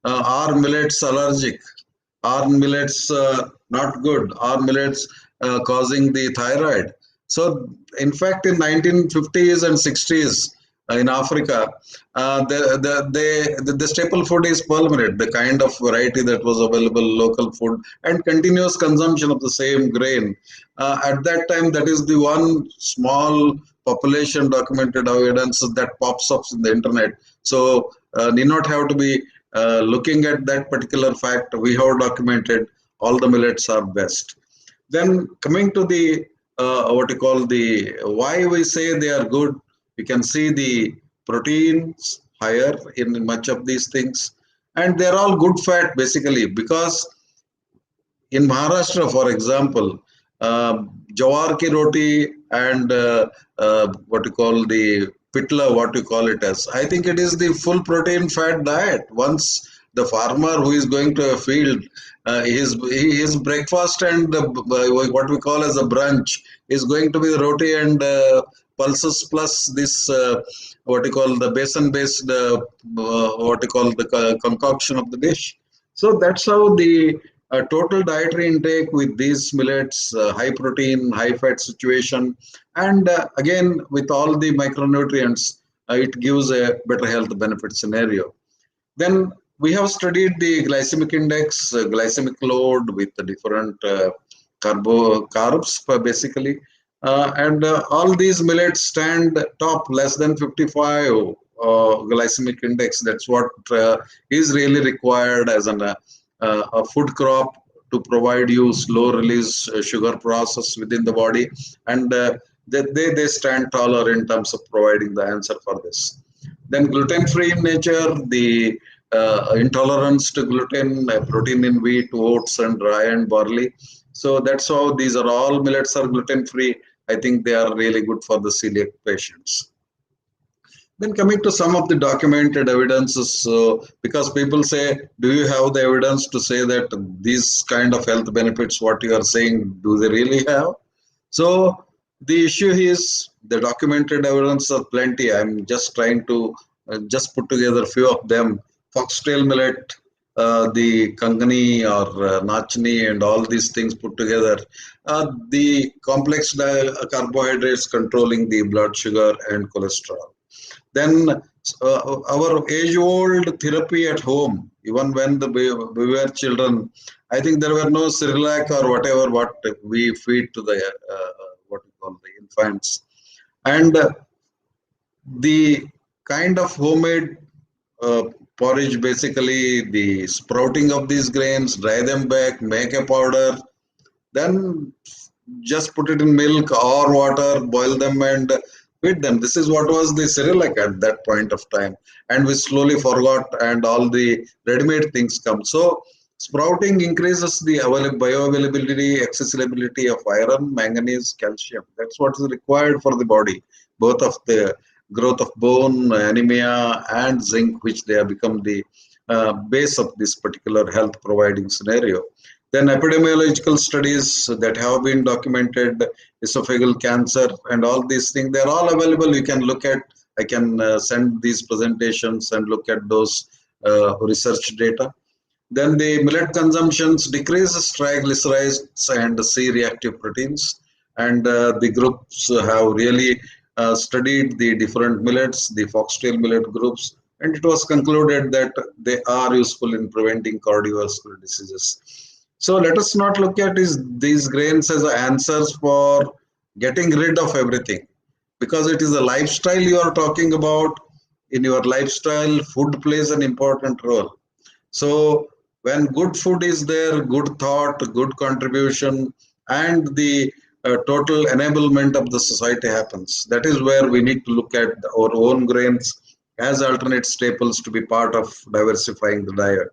are millets allergic? Are millets not good? Are millets causing the thyroid? So, in fact, in 1950s and 60s in Africa, the staple food is pearl millet, the kind of variety that was available, local food, and continuous consumption of the same grain. At that time, that is the one small population documented evidence that pops up in the internet. So, need not have to be looking at that particular fact. We have documented all the millets are best. Then coming to the what you call the why we say they are good, you can see the proteins higher in much of these things, and they're all good fat basically, because in Maharashtra, for example, jawar ki roti and what you call the pitla, what you call it as, I think it is the full protein fat diet. Once the farmer who is going to a field, his breakfast and what we call as a brunch is going to be roti and pulses plus this what you call the besan based what you call the concoction of the dish. So that's how the total dietary intake with these millets, high protein, high fat situation, and again with all the micronutrients, it gives a better health benefit scenario. Then we have studied the glycemic index, glycemic load with the different carbs basically, and all these millets stand top less than 55 glycemic index. That's what is really required as a food crop to provide you slow release sugar process within the body, and they stand taller in terms of providing the answer for this. Then gluten-free in nature, the intolerance to gluten, protein in wheat, oats, and rye and barley. So that's how these are all millets are gluten-free. I think they are really good for the celiac patients. Then coming to some of the documented evidences, because people say, do you have the evidence to say that these kind of health benefits, what you are saying, do they really have? So the issue is the documented evidence are plenty. I'm just trying to just put together a few of them. Foxtail millet, the Kangani or Nachni and all these things put together. The complex carbohydrates controlling the blood sugar and cholesterol. Then our age-old therapy at home, even when we were children, I think there were no Cerelac or whatever what we feed to the what we call the infants, and the kind of homemade porridge, basically the sprouting of these grains, dry them back, make a powder, then just put it in milk or water, boil them and feed them. This is what was the Cerelac at that point of time, and we slowly forgot, and all the ready-made things come. So sprouting increases the bioavailability, accessibility of iron, manganese, calcium. That's what is required for the body, both of the growth of bone, anemia, and zinc, which they have become the base of this particular health providing scenario. Then epidemiological studies that have been documented, esophageal cancer and all these things, they're all available. You can look at, I can send these presentations and look at those research data. Then the millet consumptions decreases triglycerides and C-reactive proteins. And the groups have really studied the different millets, the foxtail millet groups, and it was concluded that they are useful in preventing cardiovascular diseases. So let us not look at these grains as answers for getting rid of everything, because it is a lifestyle you are talking about. In your lifestyle, food plays an important role. So when good food is there, good thought, good contribution, and the total enablement of the society happens. That is where we need to look at our own grains as alternate staples to be part of diversifying the diet.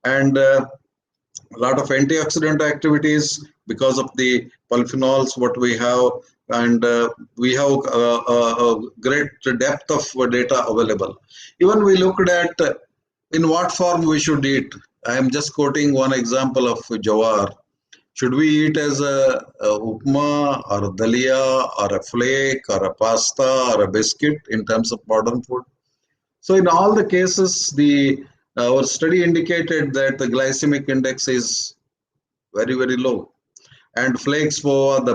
And a lot of antioxidant activities because of the polyphenols what we have, and we have a great depth of data available. Even we looked at in what form we should eat. I am just quoting one example of jawar. Should we eat as a upma or a dalia or a flake or a pasta or a biscuit in terms of modern food? So in all the cases, our study indicated that the glycemic index is very, very low. And flakes for the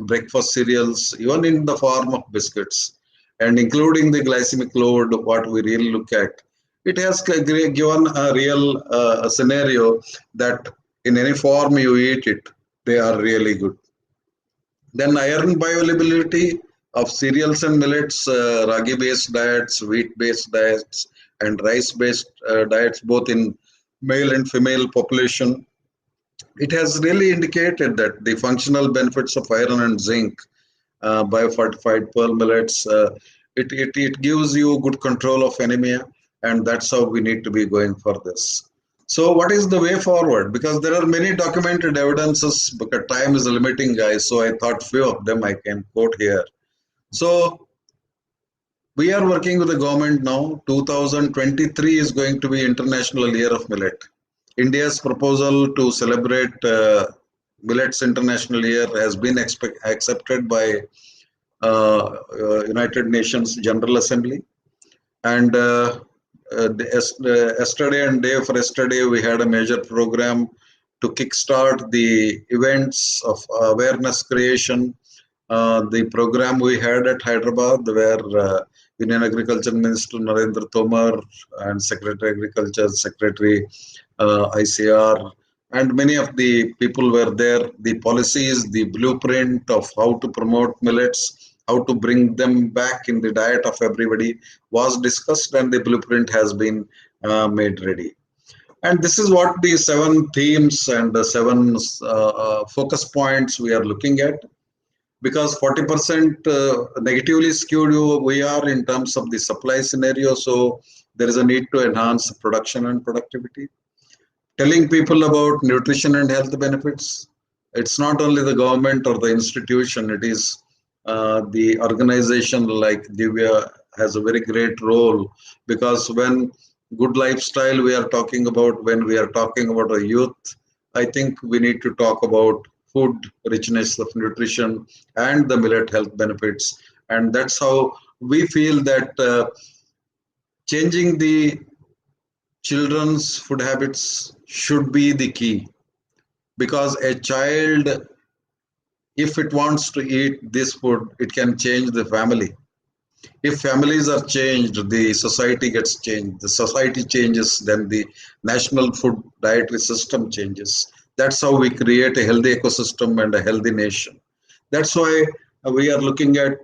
breakfast cereals, even in the form of biscuits, and including the glycemic load, what we really look at, it has given a real scenario that in any form you eat it, they are really good. Then iron bioavailability of cereals and millets, ragi-based diets, wheat-based diets, and rice-based diets, both in male and female population. It has really indicated that the functional benefits of iron and zinc, biofortified pearl millets, it gives you good control of anemia, and that's how we need to be going for this. So what is the way forward? Because there are many documented evidences, because time is a limiting, guys, so I thought few of them I can quote here. So we are working with the government now. 2023 is going to be International Year of Millet. India's proposal to celebrate Millets International Year has been accepted by United Nations General Assembly. And yesterday and day for yesterday, we had a major program to kickstart the events of awareness creation. The program we had at Hyderabad, where Union Agriculture Minister Narendra Tomar and Secretary Agriculture, Secretary ICR, and many of the people were there. The policies, the blueprint of how to promote millets, how to bring them back in the diet of everybody was discussed, and the blueprint has been made ready. And this is what the 7 themes and the 7 focus points we are looking at. Because 40% negatively skewed we are in terms of the supply scenario, so there is a need to enhance production and productivity. Telling people about nutrition and health benefits. It's not only the government or the institution, it is the organization like Divya has a very great role, because when good lifestyle we are talking about, when we are talking about a youth, I think we need to talk about food richness of nutrition and the millet health benefits. And that's how we feel that changing the children's food habits should be the key, because a child, if it wants to eat this food, it can change the family. If families are changed, the society gets changed. The society changes, then the national food dietary system changes. That's how we create a healthy ecosystem and a healthy nation. That's why we are looking at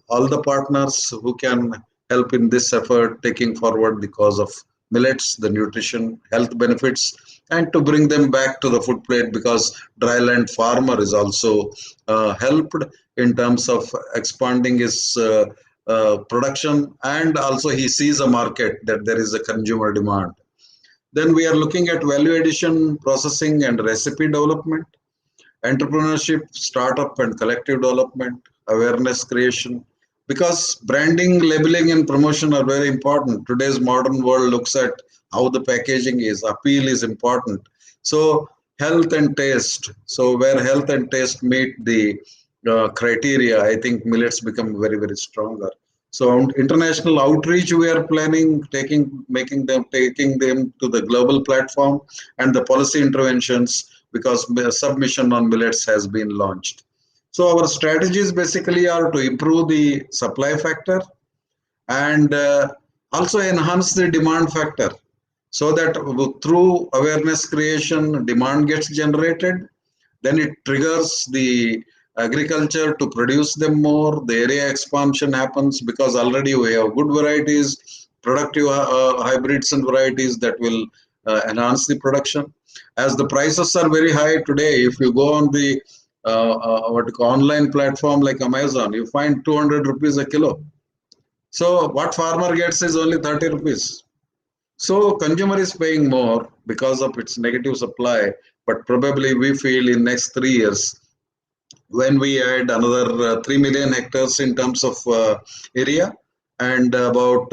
all the partners who can help in this effort, taking forward the cause of millets, the nutrition, health benefits, and to bring them back to the food plate, because dryland farmer is also helped in terms of expanding his production, and also he sees a market that there is a consumer demand. Then we are looking at value addition, processing, and recipe development, entrepreneurship, startup and collective development, awareness creation, because branding, labeling, and promotion are very important. Today's modern world looks at how the packaging is, appeal is important. So health and taste. So where health and taste meet the criteria, I think millets become very, very stronger. So international outreach we are planning, taking them to the global platform, and the policy interventions, because submission on millets has been launched. So our strategies basically are to improve the supply factor and also enhance the demand factor, so that through awareness creation, demand gets generated, then it triggers the agriculture to produce them more, the area expansion happens, because already we have good varieties, productive hybrids and varieties that will enhance the production. As the prices are very high today, if you go on the online platform like Amazon, you find 200 rupees a kilo. So what farmer gets is only 30 rupees. So consumer is paying more because of its negative supply, but probably we feel in next 3 years, when we add another 3 million hectares in terms of area, and about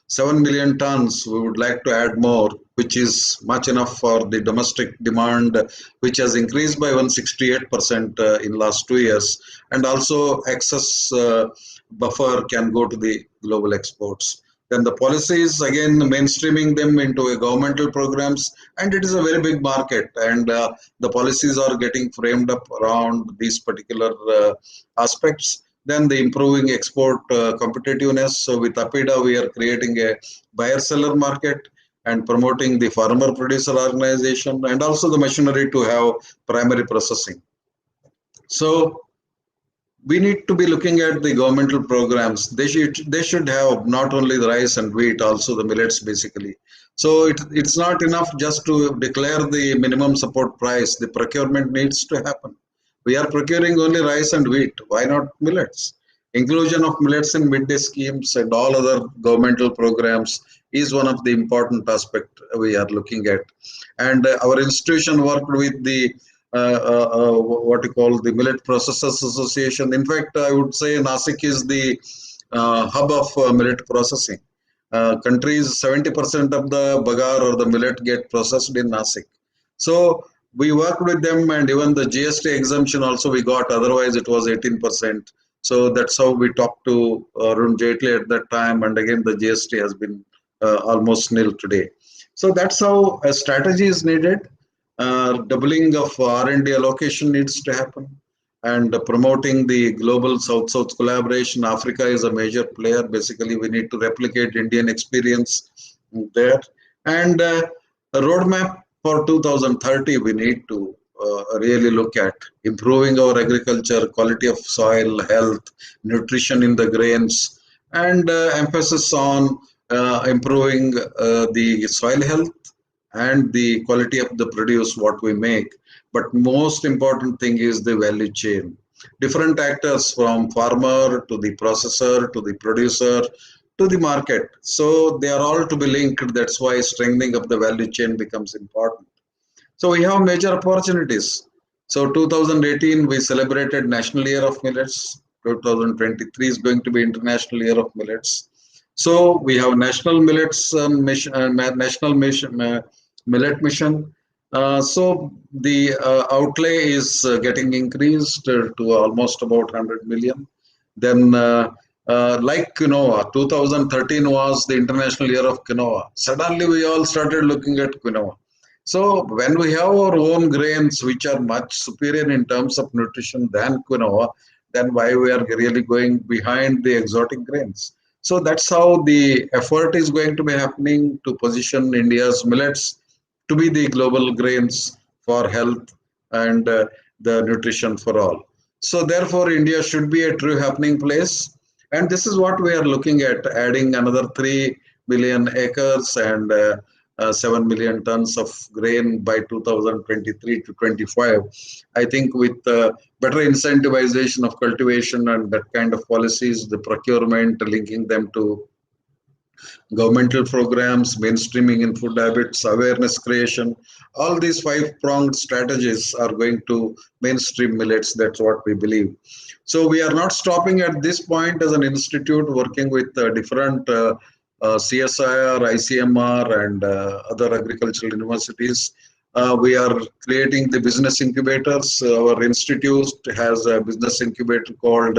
7 million tons, we would like to add more, which is much enough for the domestic demand, which has increased by 168% in last 2 years, and also excess buffer can go to the global exports. Then the policies, again, mainstreaming them into a governmental programs, and it is a very big market, and the policies are getting framed up around these particular aspects. Then the improving export competitiveness. So with APIDA, we are creating a buyer-seller market and promoting the farmer-producer organization, and also the machinery to have primary processing. So we need to be looking at the governmental programs. They should have not only the rice and wheat, also the millets basically. So it's not enough just to declare the minimum support price. The procurement needs to happen. We are procuring only rice and wheat. Why not millets? Inclusion of millets in midday schemes and all other governmental programs is one of the important aspects we are looking at. And our institution worked with the what you call the Millet Processors Association. In fact, I would say Nasik is the hub of millet processing. Countries, 70% of the bagar or the millet get processed in Nasik. So we worked with them, and even the GST exemption also we got, otherwise it was 18%. So that's how we talked to Arun Jaitley at that time, and again the GST has been almost nil today. So that's how a strategy is needed. Doubling of R&D allocation needs to happen, and promoting the global South-South collaboration. Africa is a major player. Basically, we need to replicate Indian experience there. And a roadmap for 2030, we need to really look at improving our agriculture, quality of soil, health, nutrition in the grains, and emphasis on improving the soil health and the quality of the produce what we make. But most important thing is the value chain. Different actors, from farmer to the processor to the producer to the market. So they are all to be linked. That's why strengthening of the value chain becomes important. So we have major opportunities. So 2018 we celebrated National Year of Millets. 2023 is going to be International Year of Millets. So we have National Millets Mission, National Mission, Millet Mission. So the outlay is getting increased to almost about 100 million. Then, like quinoa, 2013 was the International Year of Quinoa. Suddenly, we all started looking at quinoa. So, when we have our own grains, which are much superior in terms of nutrition than quinoa, then why we are really going behind the exotic grains? So, that's how the effort is going to be happening to position India's millets to be the global grains for health and the nutrition for all. So therefore, India should be a true happening place. And this is what we are looking at, adding another 3 billion acres and 7 million tons of grain by 2023 to 25. I think with better incentivization of cultivation and that kind of policies, the procurement, linking them to governmental programs, mainstreaming in food habits, awareness creation, all these five-pronged strategies are going to mainstream millets. That's what we believe. So we are not stopping at this point as an institute working with different CSIR, ICMR, and other agricultural universities. We are creating the business incubators. Our institute has a business incubator called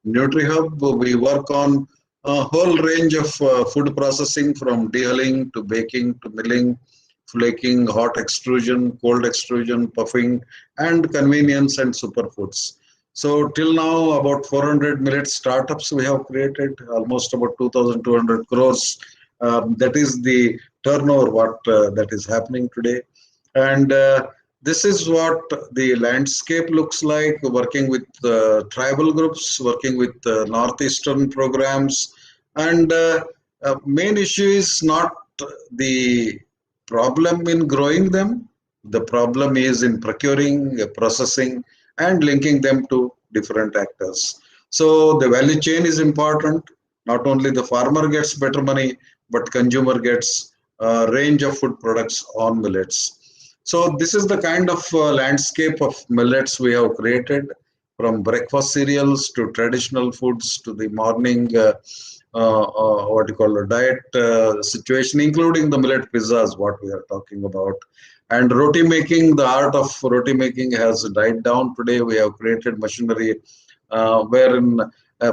NutriHub. We work on a whole range of food processing from dehulling to baking to milling, flaking, hot extrusion, cold extrusion, puffing, and convenience and superfoods. So till now, about 400 millet startups we have created, almost about 2,200 crores. That is the turnover what that is happening today. And this is what the landscape looks like, working with tribal groups, working with northeastern programs. And main issue is not the problem in growing them. The problem is in procuring, processing, and linking them to different actors. So the value chain is important. Not only the farmer gets better money, but consumer gets a range of food products on millets. So this is the kind of landscape of millets we have created, from breakfast cereals to traditional foods to the morning what you call a diet situation, including the millet pizzas, what we are talking about. And roti making, the art of roti making has died down today. We have created machinery wherein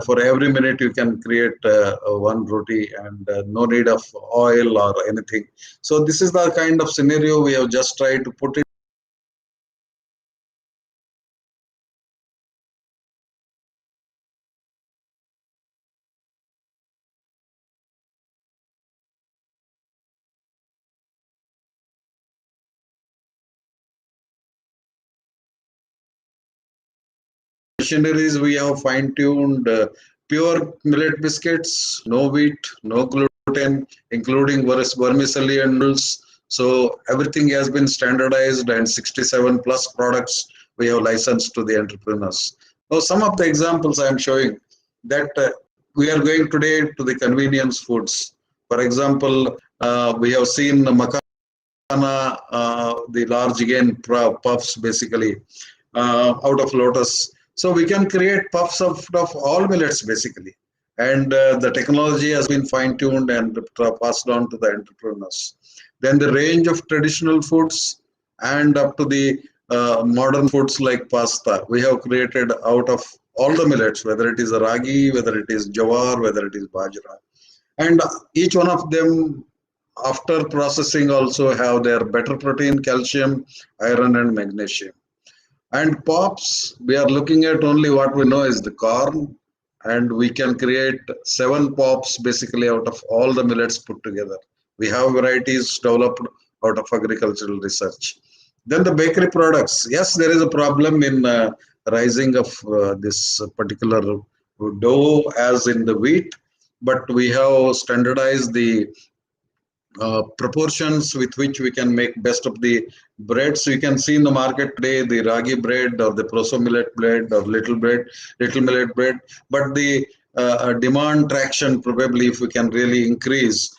for every minute you can create one roti and no need of oil or anything. So this is the kind of scenario we have just tried to put it. Machineries we have fine-tuned pure millet biscuits, no wheat, no gluten, including vermicelli and noodles. So everything has been standardized, and 67 plus products we have licensed to the entrepreneurs. So some of the examples I am showing that we are going today to the convenience foods. For example, we have seen makana, the large gain puffs basically out of lotus. So we can create puffs of all millets basically. And the technology has been fine-tuned and passed on to the entrepreneurs. Then the range of traditional foods and up to the modern foods like pasta, we have created out of all the millets, whether it is a ragi, whether it is jawar, whether it is bajra. And each one of them, after processing, also have their better protein, calcium, iron, and magnesium. And pops, we are looking at only what we know is the corn, and we can create 7 pops basically out of all the millets put together. We have varieties developed out of agricultural research. Then the bakery products. Yes, there is a problem in rising of this particular dough as in the wheat, but we have standardized the proportions with which we can make best of the bread. So you can see in the market today the ragi bread or the proso millet bread or little millet bread. But the demand traction, probably if we can really increase,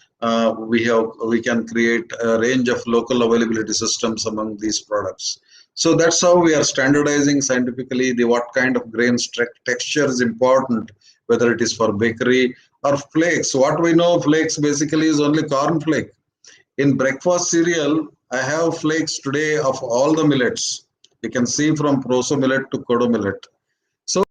we can create a range of local availability systems among these products. So that's how we are standardizing scientifically the what kind of grains texture is important, whether it is for bakery or flakes. What we know flakes basically is only corn flake. In breakfast cereal, I have flakes today of all the millets. You can see from proso millet to kodo millet. So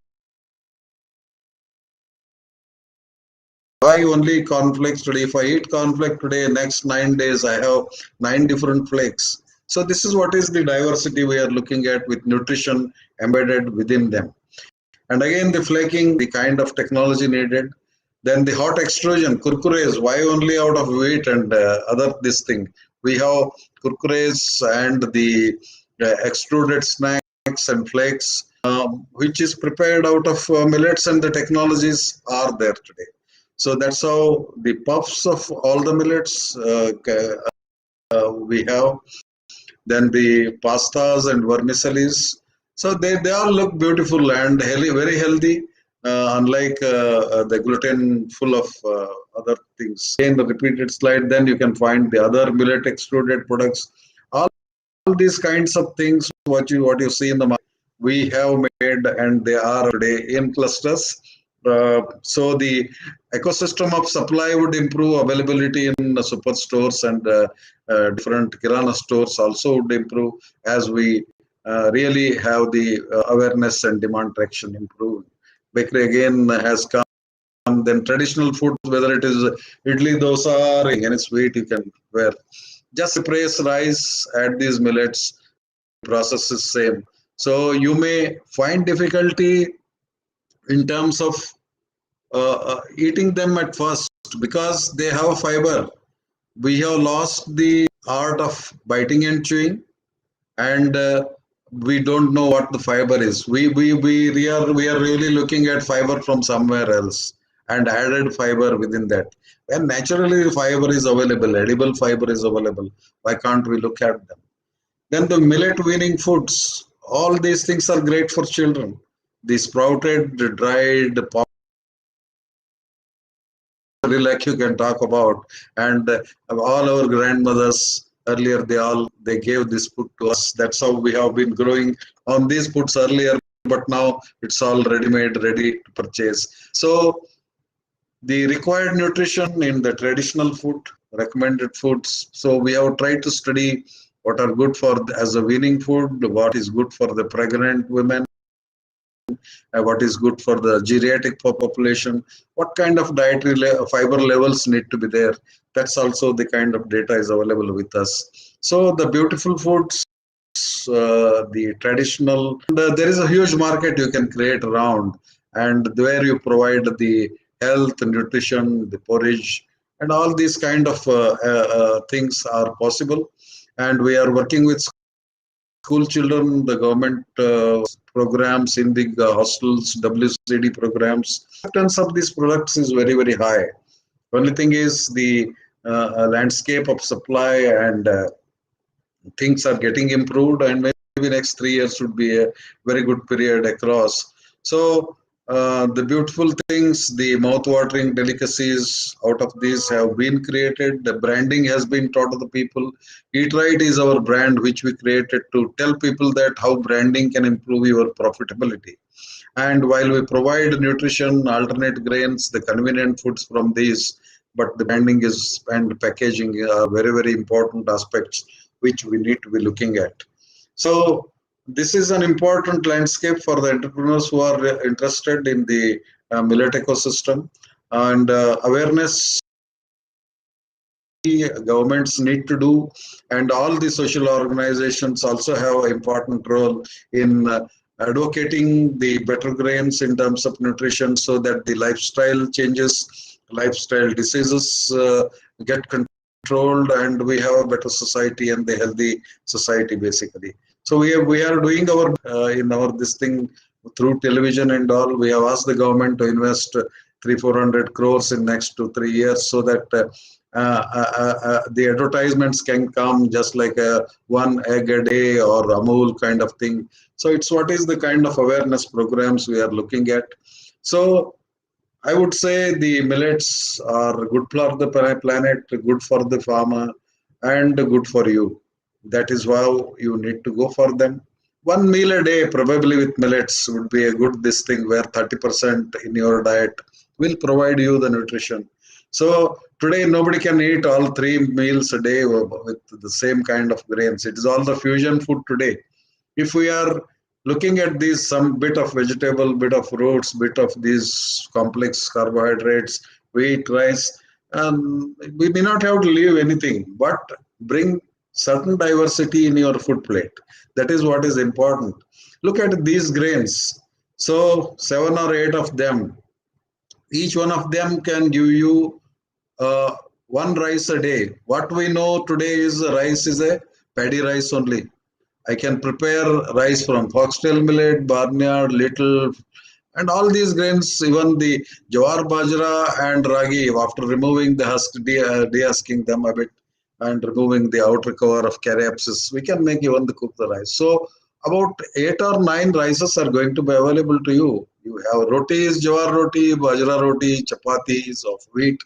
why only cornflakes today? If I eat cornflake today, next 9 days I have 9 different flakes. So this is what is the diversity we are looking at with nutrition embedded within them. And again, the flaking, the kind of technology needed. Then the hot extrusion, kurkures, why only out of wheat and other this thing? We have kurkures and the extruded snacks and flakes, which is prepared out of millets, and the technologies are there today. So that's how the puffs of all the millets we have. Then the pastas and vermicellis. So they all look beautiful and very healthy, unlike the gluten full of other things. In the repeated slide, then you can find the other millet extruded products. All these kinds of things, what you see in the market, we have made, and they are today in clusters. So the ecosystem of supply would improve, availability in the superstores and different kirana stores also would improve as we really have the awareness and demand traction improving. Bakery again has come. Then traditional foods, whether it is idli, dosa, or any sweet you can wear. Just replace rice, add these millets, process is same. So you may find difficulty in terms of eating them at first because they have fiber. We have lost the art of biting and chewing, and we don't know what the fiber is. We are really looking at fiber from somewhere else and added fiber within that. And naturally, fiber is available, edible fiber is available. Why can't we look at them? Then the millet weaning foods. All these things are great for children. The sprouted, the dried, like you can talk about, and all our grandmothers earlier they gave this food to us. That's how we have been growing on these foods earlier, but now it's all ready-made, ready to purchase. So the required nutrition in the traditional food, recommended foods. So we have tried to study what are good for as a weaning food, what is good for the pregnant women, what is good for the geriatric population, what kind of dietary fiber levels need to be there. That's also the kind of data is available with us. So the beautiful foods, the traditional, there is a huge market you can create around, and where you provide the health, nutrition, the porridge, and all these kind of things are possible. And we are working with school children, the government programs in the hostels, WCD programs. Acceptance of these products is very high. Only thing is the landscape of supply and things are getting improved, and maybe next 3 years should be a very good period across. So the beautiful things, the mouth-watering delicacies out of these have been created. The branding has been taught to the people. Eat Right is our brand, which we created to tell people that how branding can improve your profitability. And while we provide nutrition, alternate grains, the convenient foods from these, but the branding is and packaging are very important aspects which we need to be looking at. So this is an important landscape for the entrepreneurs who are interested in the millet ecosystem, and awareness governments need to do, and all the social organizations also have an important role in advocating the better grains in terms of nutrition, so that the lifestyle changes, lifestyle diseases get controlled, and we have a better society and the healthy society basically. So we are doing our in our this thing through television and all. We have asked the government to invest 300-400 crores in next 2-3 years, so that the advertisements can come just like one egg a day or Amul kind of thing. So it's what is the kind of awareness programs we are looking at. So I would say the millets are good for the planet, good for the farmer, and good for you. That is how you need to go for them. one meal a day probably with millets would be a good this thing where 30% in your diet will provide you the nutrition. So today nobody can eat all 3 meals a day with the same kind of grains. It is all the fusion food today. If we are looking at these, some bit of vegetable, bit of fruits, bit of these complex carbohydrates, wheat, rice, we may not have to leave anything, but bring certain diversity in your food plate. That is what is important. Look at these grains. So 7 or 8 of them, each one of them can give you uh, one rice a day. What we know today is rice is a paddy rice only. I can prepare rice from foxtail millet, barnyard, little, and all these grains, even the jawar, bajra, and ragi, after removing the husk, de-husking them a bit, and removing the outer cover of caryopsis, we can make even the cook the rice. So about 8 or 9 rices are going to be available to you. You have rotis, jawar roti, bajra roti, chapatis of wheat,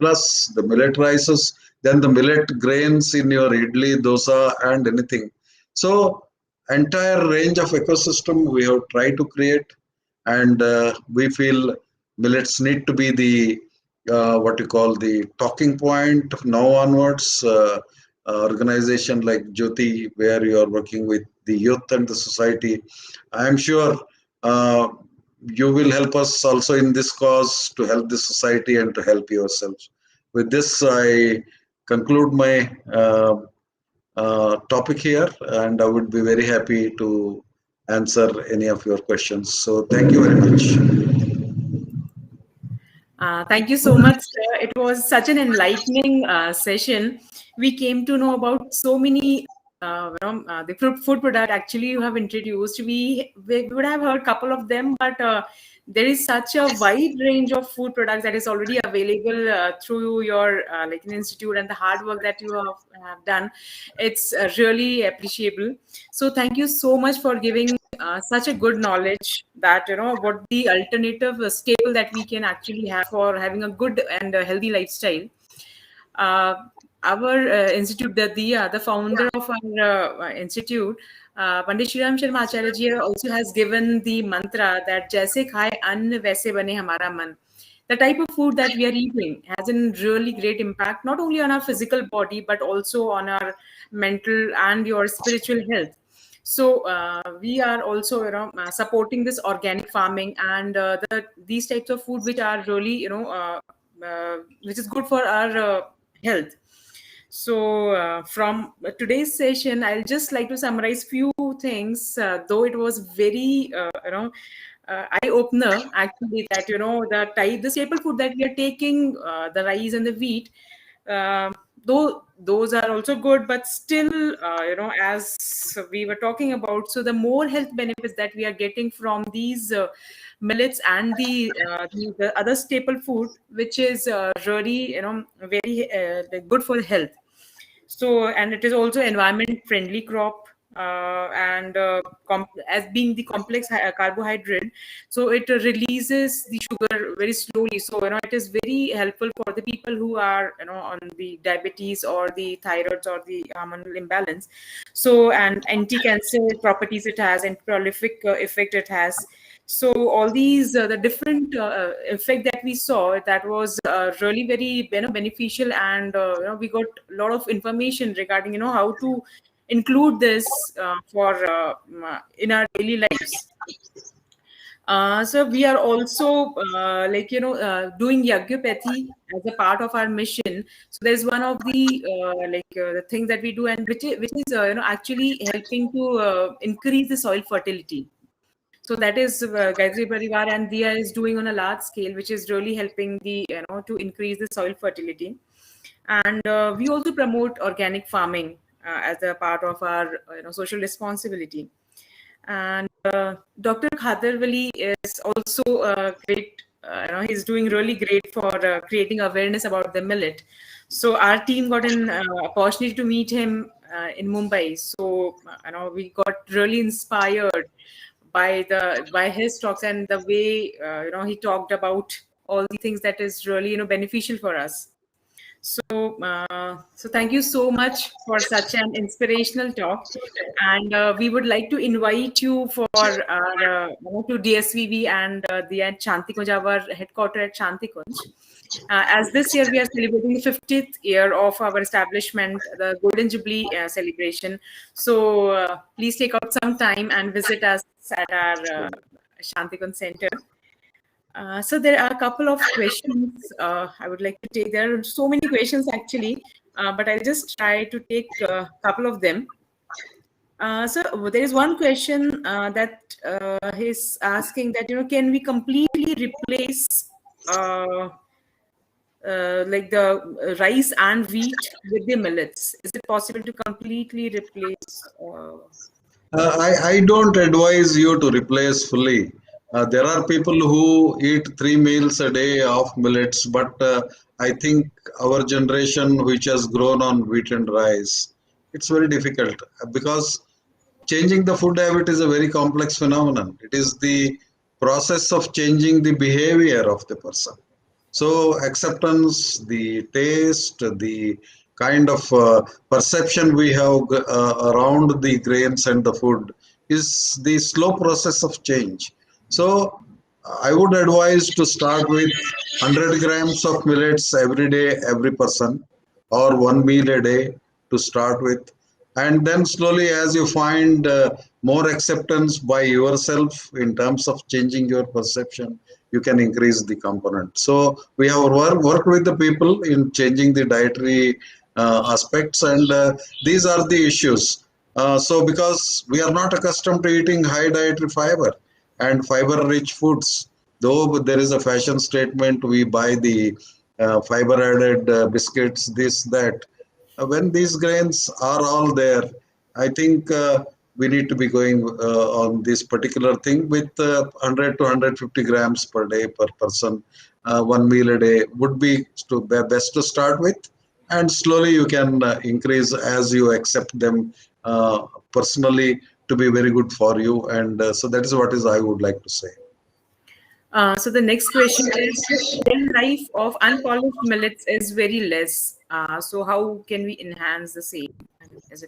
plus the millet rices, then the millet grains in your idli, dosa, and anything. So entire range of ecosystem we have tried to create, and we feel millets need to be the what you call the talking point now onwards. Organization like Jyoti, where you are working with the youth and the society, I am sure uh, you will help us also in this cause to help the society and to help yourselves. With this, I conclude my topic here, and I would be very happy to answer any of your questions. So, thank you very much. Thank you so much, sir. It was such an enlightening session. We came to know about so many the food product actually you have introduced. We would have heard a couple of them, but there is such a wide range of food products that is already available through your like an institute, and the hard work that you have done. It's really appreciable. So thank you so much for giving such a good knowledge that what the alternative staple that we can actually have for having a good and a healthy lifestyle. uh, our institute, the founder of our institute, Pandit Shriram Sharma Acharya ji also has given the mantra that "Jaise khaye ann waise bane hamara man." The type of food that we are eating has a really great impact not only on our physical body but also on our mental and your spiritual health. So we are also supporting this organic farming and these types of food which are really which is good for our health. So from today's session, I'll just like to summarize few things, though it was very eye opener actually, that the staple food that we are taking, the rice and the wheat, though those are also good, but still as we were talking about, so the more health benefits that we are getting from these millets and the other staple food, which is really very good for health. So, and it is also environment friendly crop, and as being the complex carbohydrate, so it releases the sugar very slowly. So it is very helpful for the people who are on the diabetes or the thyroids or the hormonal imbalance. So, and anti-cancer properties it has, and prolific effect it has. So all these the different effect that we saw, that was really very beneficial, and we got a lot of information regarding how to include this for in our daily lives. So we are also doing yajnopathy as a part of our mission. So there's one of the the things that we do, and which is actually helping to increase the soil fertility. So that is Gayatri Parivar and Dia is doing on a large scale, which is really helping the to increase the soil fertility. And we also promote organic farming as a part of our social responsibility. And Dr. Khader Wali is also great. He's doing really great for creating awareness about the millet. So our team got an opportunity to meet him in Mumbai. So we got really inspired by his talks and the way he talked about all the things that is really beneficial for us. So thank you so much for such an inspirational talk, and we would like to invite you for to DSVV and the at Shantikunj, our headquarter at Shantikunj. As this year we are celebrating the 50th year of our establishment, the Golden Jubilee celebration. So please take out some time and visit us at our Shantikunj Center. So there are a couple of questions I would like to take. There are so many questions actually, but I'll just try to take a couple of them. So there is one question that he's asking that, can we completely replace like the rice and wheat with the millets? Is it possible to completely replace? I don't advise you to replace fully. There are people who eat 3 meals a day of millets, but I think our generation, which has grown on wheat and rice, it's very difficult because changing the food habit is a very complex phenomenon. It is the process of changing the behavior of the person. So acceptance, the taste, the kind of perception we have around the grains and the food is the slow process of change. So I would advise to start with 100 grams of millets every day, every person, or 1 meal a day to start with. And then slowly, as you find more acceptance by yourself in terms of changing your perception, you can increase the component. So we have worked with the people in changing the dietary aspects, and these are the issues. So because we are not accustomed to eating high dietary fiber and fiber-rich foods, though there is a fashion statement, we buy the fiber-added biscuits, this, that. When these grains are all there, I think we need to be going on this particular thing with 100 to 150 grams per day per person. 1 meal a day would be best to start with, and slowly you can increase as you accept them personally to be very good for you. And so that is what I would like to say. So the next question is, the life of unpolished millets is very less. So how can we enhance the same?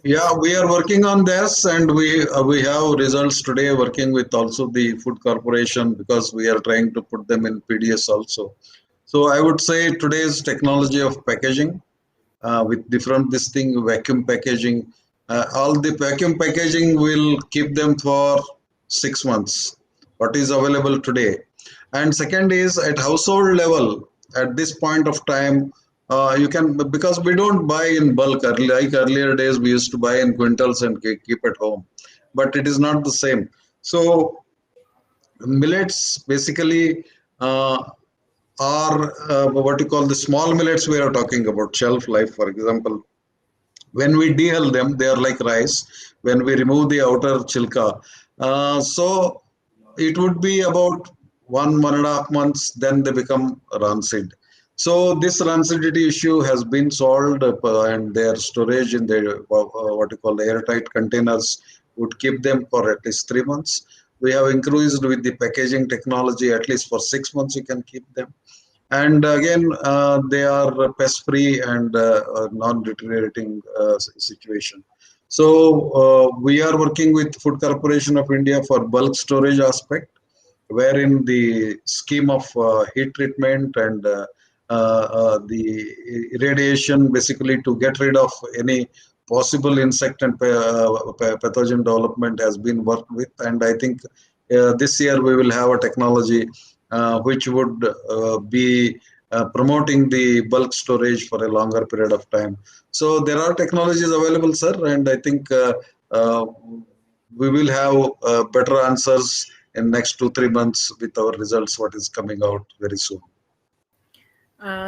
Yeah, we are working on this, and we have results today working with also the Food Corporation, because we are trying to put them in PDS also. So I would say today's technology of packaging with different vacuum packaging, all the vacuum packaging will keep them for 6 months, what is available today. And second is at household level, at this point of time, you can, because we don't buy in bulk, like earlier days we used to buy in quintals and keep at home, but it is not the same. So millets basically are what you call the small millets we are talking about, shelf life, for example. When we dehull them, they are like rice. When we remove the outer chilka, so it would be about 1.5 months, then they become rancid. So this rancidity issue has been solved, and their storage in the what you call the airtight containers would keep them for at least 3 months. We have increased with the packaging technology, at least for 6 months you can keep them. And again, they are pest-free and non-deteriorating situation. So we are working with Food Corporation of India for bulk storage aspect, wherein the scheme of heat treatment and the irradiation, basically to get rid of any possible insect and pathogen development, has been worked with. And I think this year we will have a technology which would be promoting the bulk storage for a longer period of time. So there are technologies available, sir, and I think we will have better answers in next 2-3 months with our results, what is coming out very soon.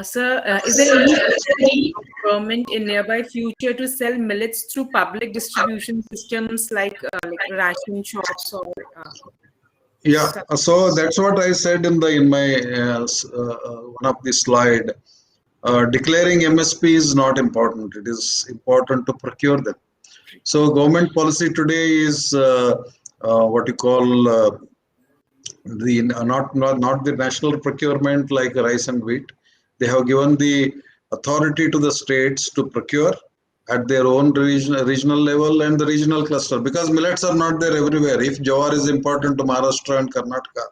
Sir, is there any government in nearby future to sell millets through public distribution systems like ration shops or? Yeah, so that's what I said in my one of the slide. Declaring MSP is not important. It is important to procure them. So government policy today is what you call the not the national procurement like rice and wheat. They have given the authority to the states to procure at their own regional level and the regional cluster, because millets are not there everywhere. If jowar is important to Maharashtra and Karnataka,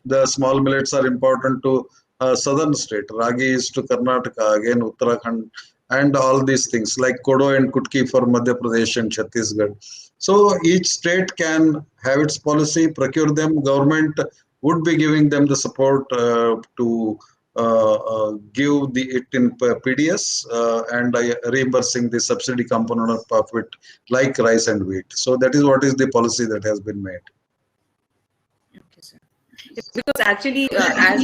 the small millets are important to southern state. Ragi is to Karnataka, again Uttarakhand, and all these things like kodo and kutki for Madhya Pradesh and Chhattisgarh. So each state can have its policy, procure them. Government would be giving them the support to give it in PDS and reimbursing the subsidy component of it, like rice and wheat. So that is what is the policy that has been made. Okay, sir. Because actually, as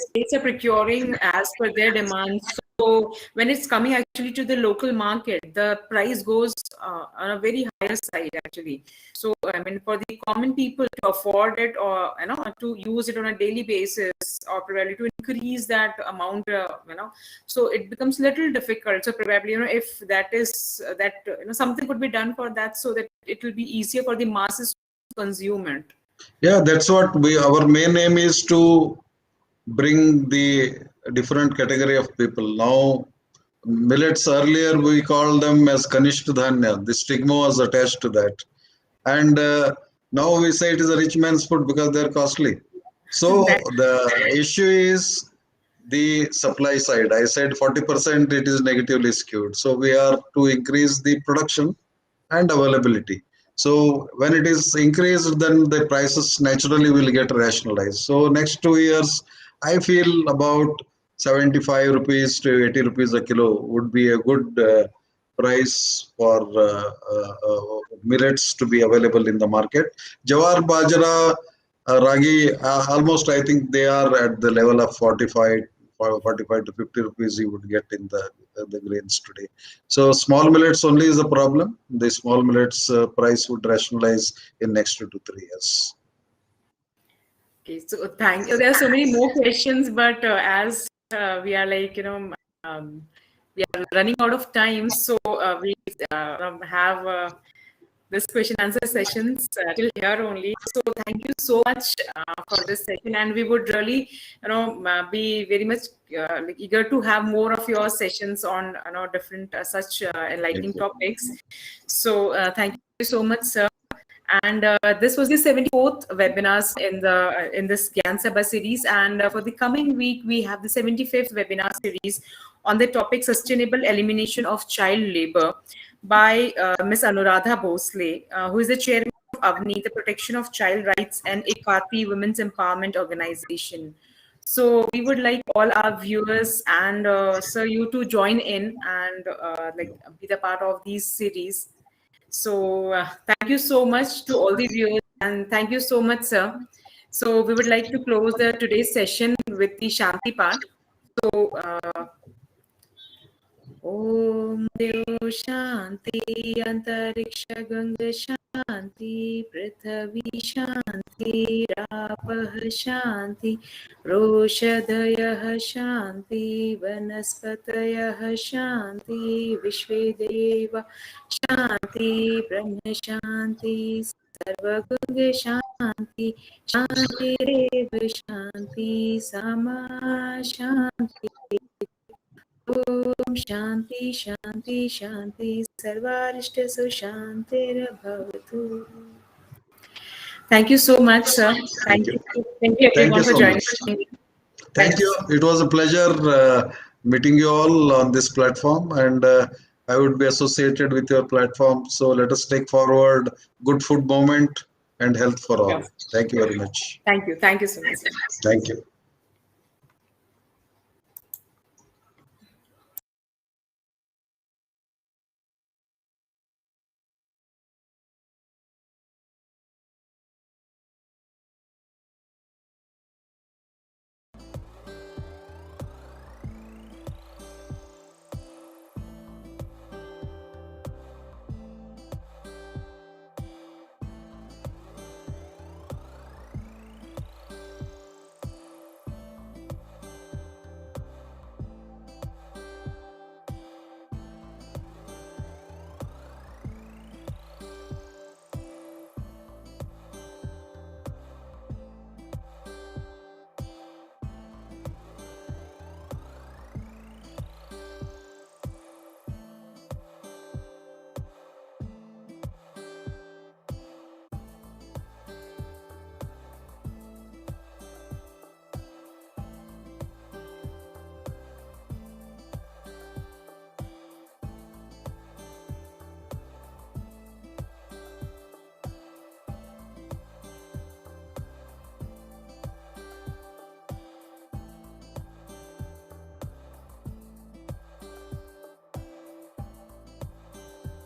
states are procuring as per their demands, so when it's coming actually to the local market, the price goes on a very higher side actually. So I mean, for the common people to afford it, or to use it on a daily basis, or probably to increase that amount, so it becomes little difficult. So probably if that is that something could be done for that, so that it will be easier for the masses to consume it. Yeah, that's what our main aim is, to bring the different category of people. Now, millets earlier we called them as Kanishthadhanya. The stigma was attached to that. And now we say it is a rich man's food because they're costly. So the issue is the supply side. I said 40% it is negatively skewed. So we are to increase the production and availability. So when it is increased, then the prices naturally will get rationalized. So next 2 years, I feel about 75 rupees to 80 rupees a kilo would be a good price for millets to be available in the market. Jawar, bajra, ragi, almost I think they are at the level of 45 to 50 rupees you would get in the grains today. So small millets only is a problem. The small millets price would rationalize in next 2 to 3 years. Okay, so thank you. There are so many more questions, but as we are like, we are running out of time, so we have this question answer sessions till here only. So thank you so much for this session, and we would really be very much eager to have more of your sessions on different such enlightening topics. So thank you so much, sir. And this was the 74th webinars in this Gyan Sabha series, and for the coming week we have the 75th webinar series on the topic sustainable elimination of child labor by Ms. Anuradha Bhosle, who is the chairman of AVNI, the Protection of Child Rights and Ekati Women's Empowerment Organization. So we would like all our viewers and sir, you to join in and be the part of these series. So thank you so much to all the viewers, and thank you so much, sir. So we would like to close today's session with the Shanti part. So Om Dev Shanti Antariksha Ganga Shanti Prithvi Shanti Rapah Shanti Roshadayah Shanti Vanaspatayah Shanti Vishvedeva Shanti Brahma Shanti Sarvaganga Shanti Shanti Reva Shanti Sama Shanti Om Shanti Shanti Shanti Sarvarishta Sushantir Bhavatu. Thank you so much, sir. Thank you everyone for joining. Thank you. It was a pleasure meeting you all on this platform, and I would be associated with your platform. So let us take forward good food movement and health for all. Thank you very much. Thank you. Thank you so much, sir. Thank you.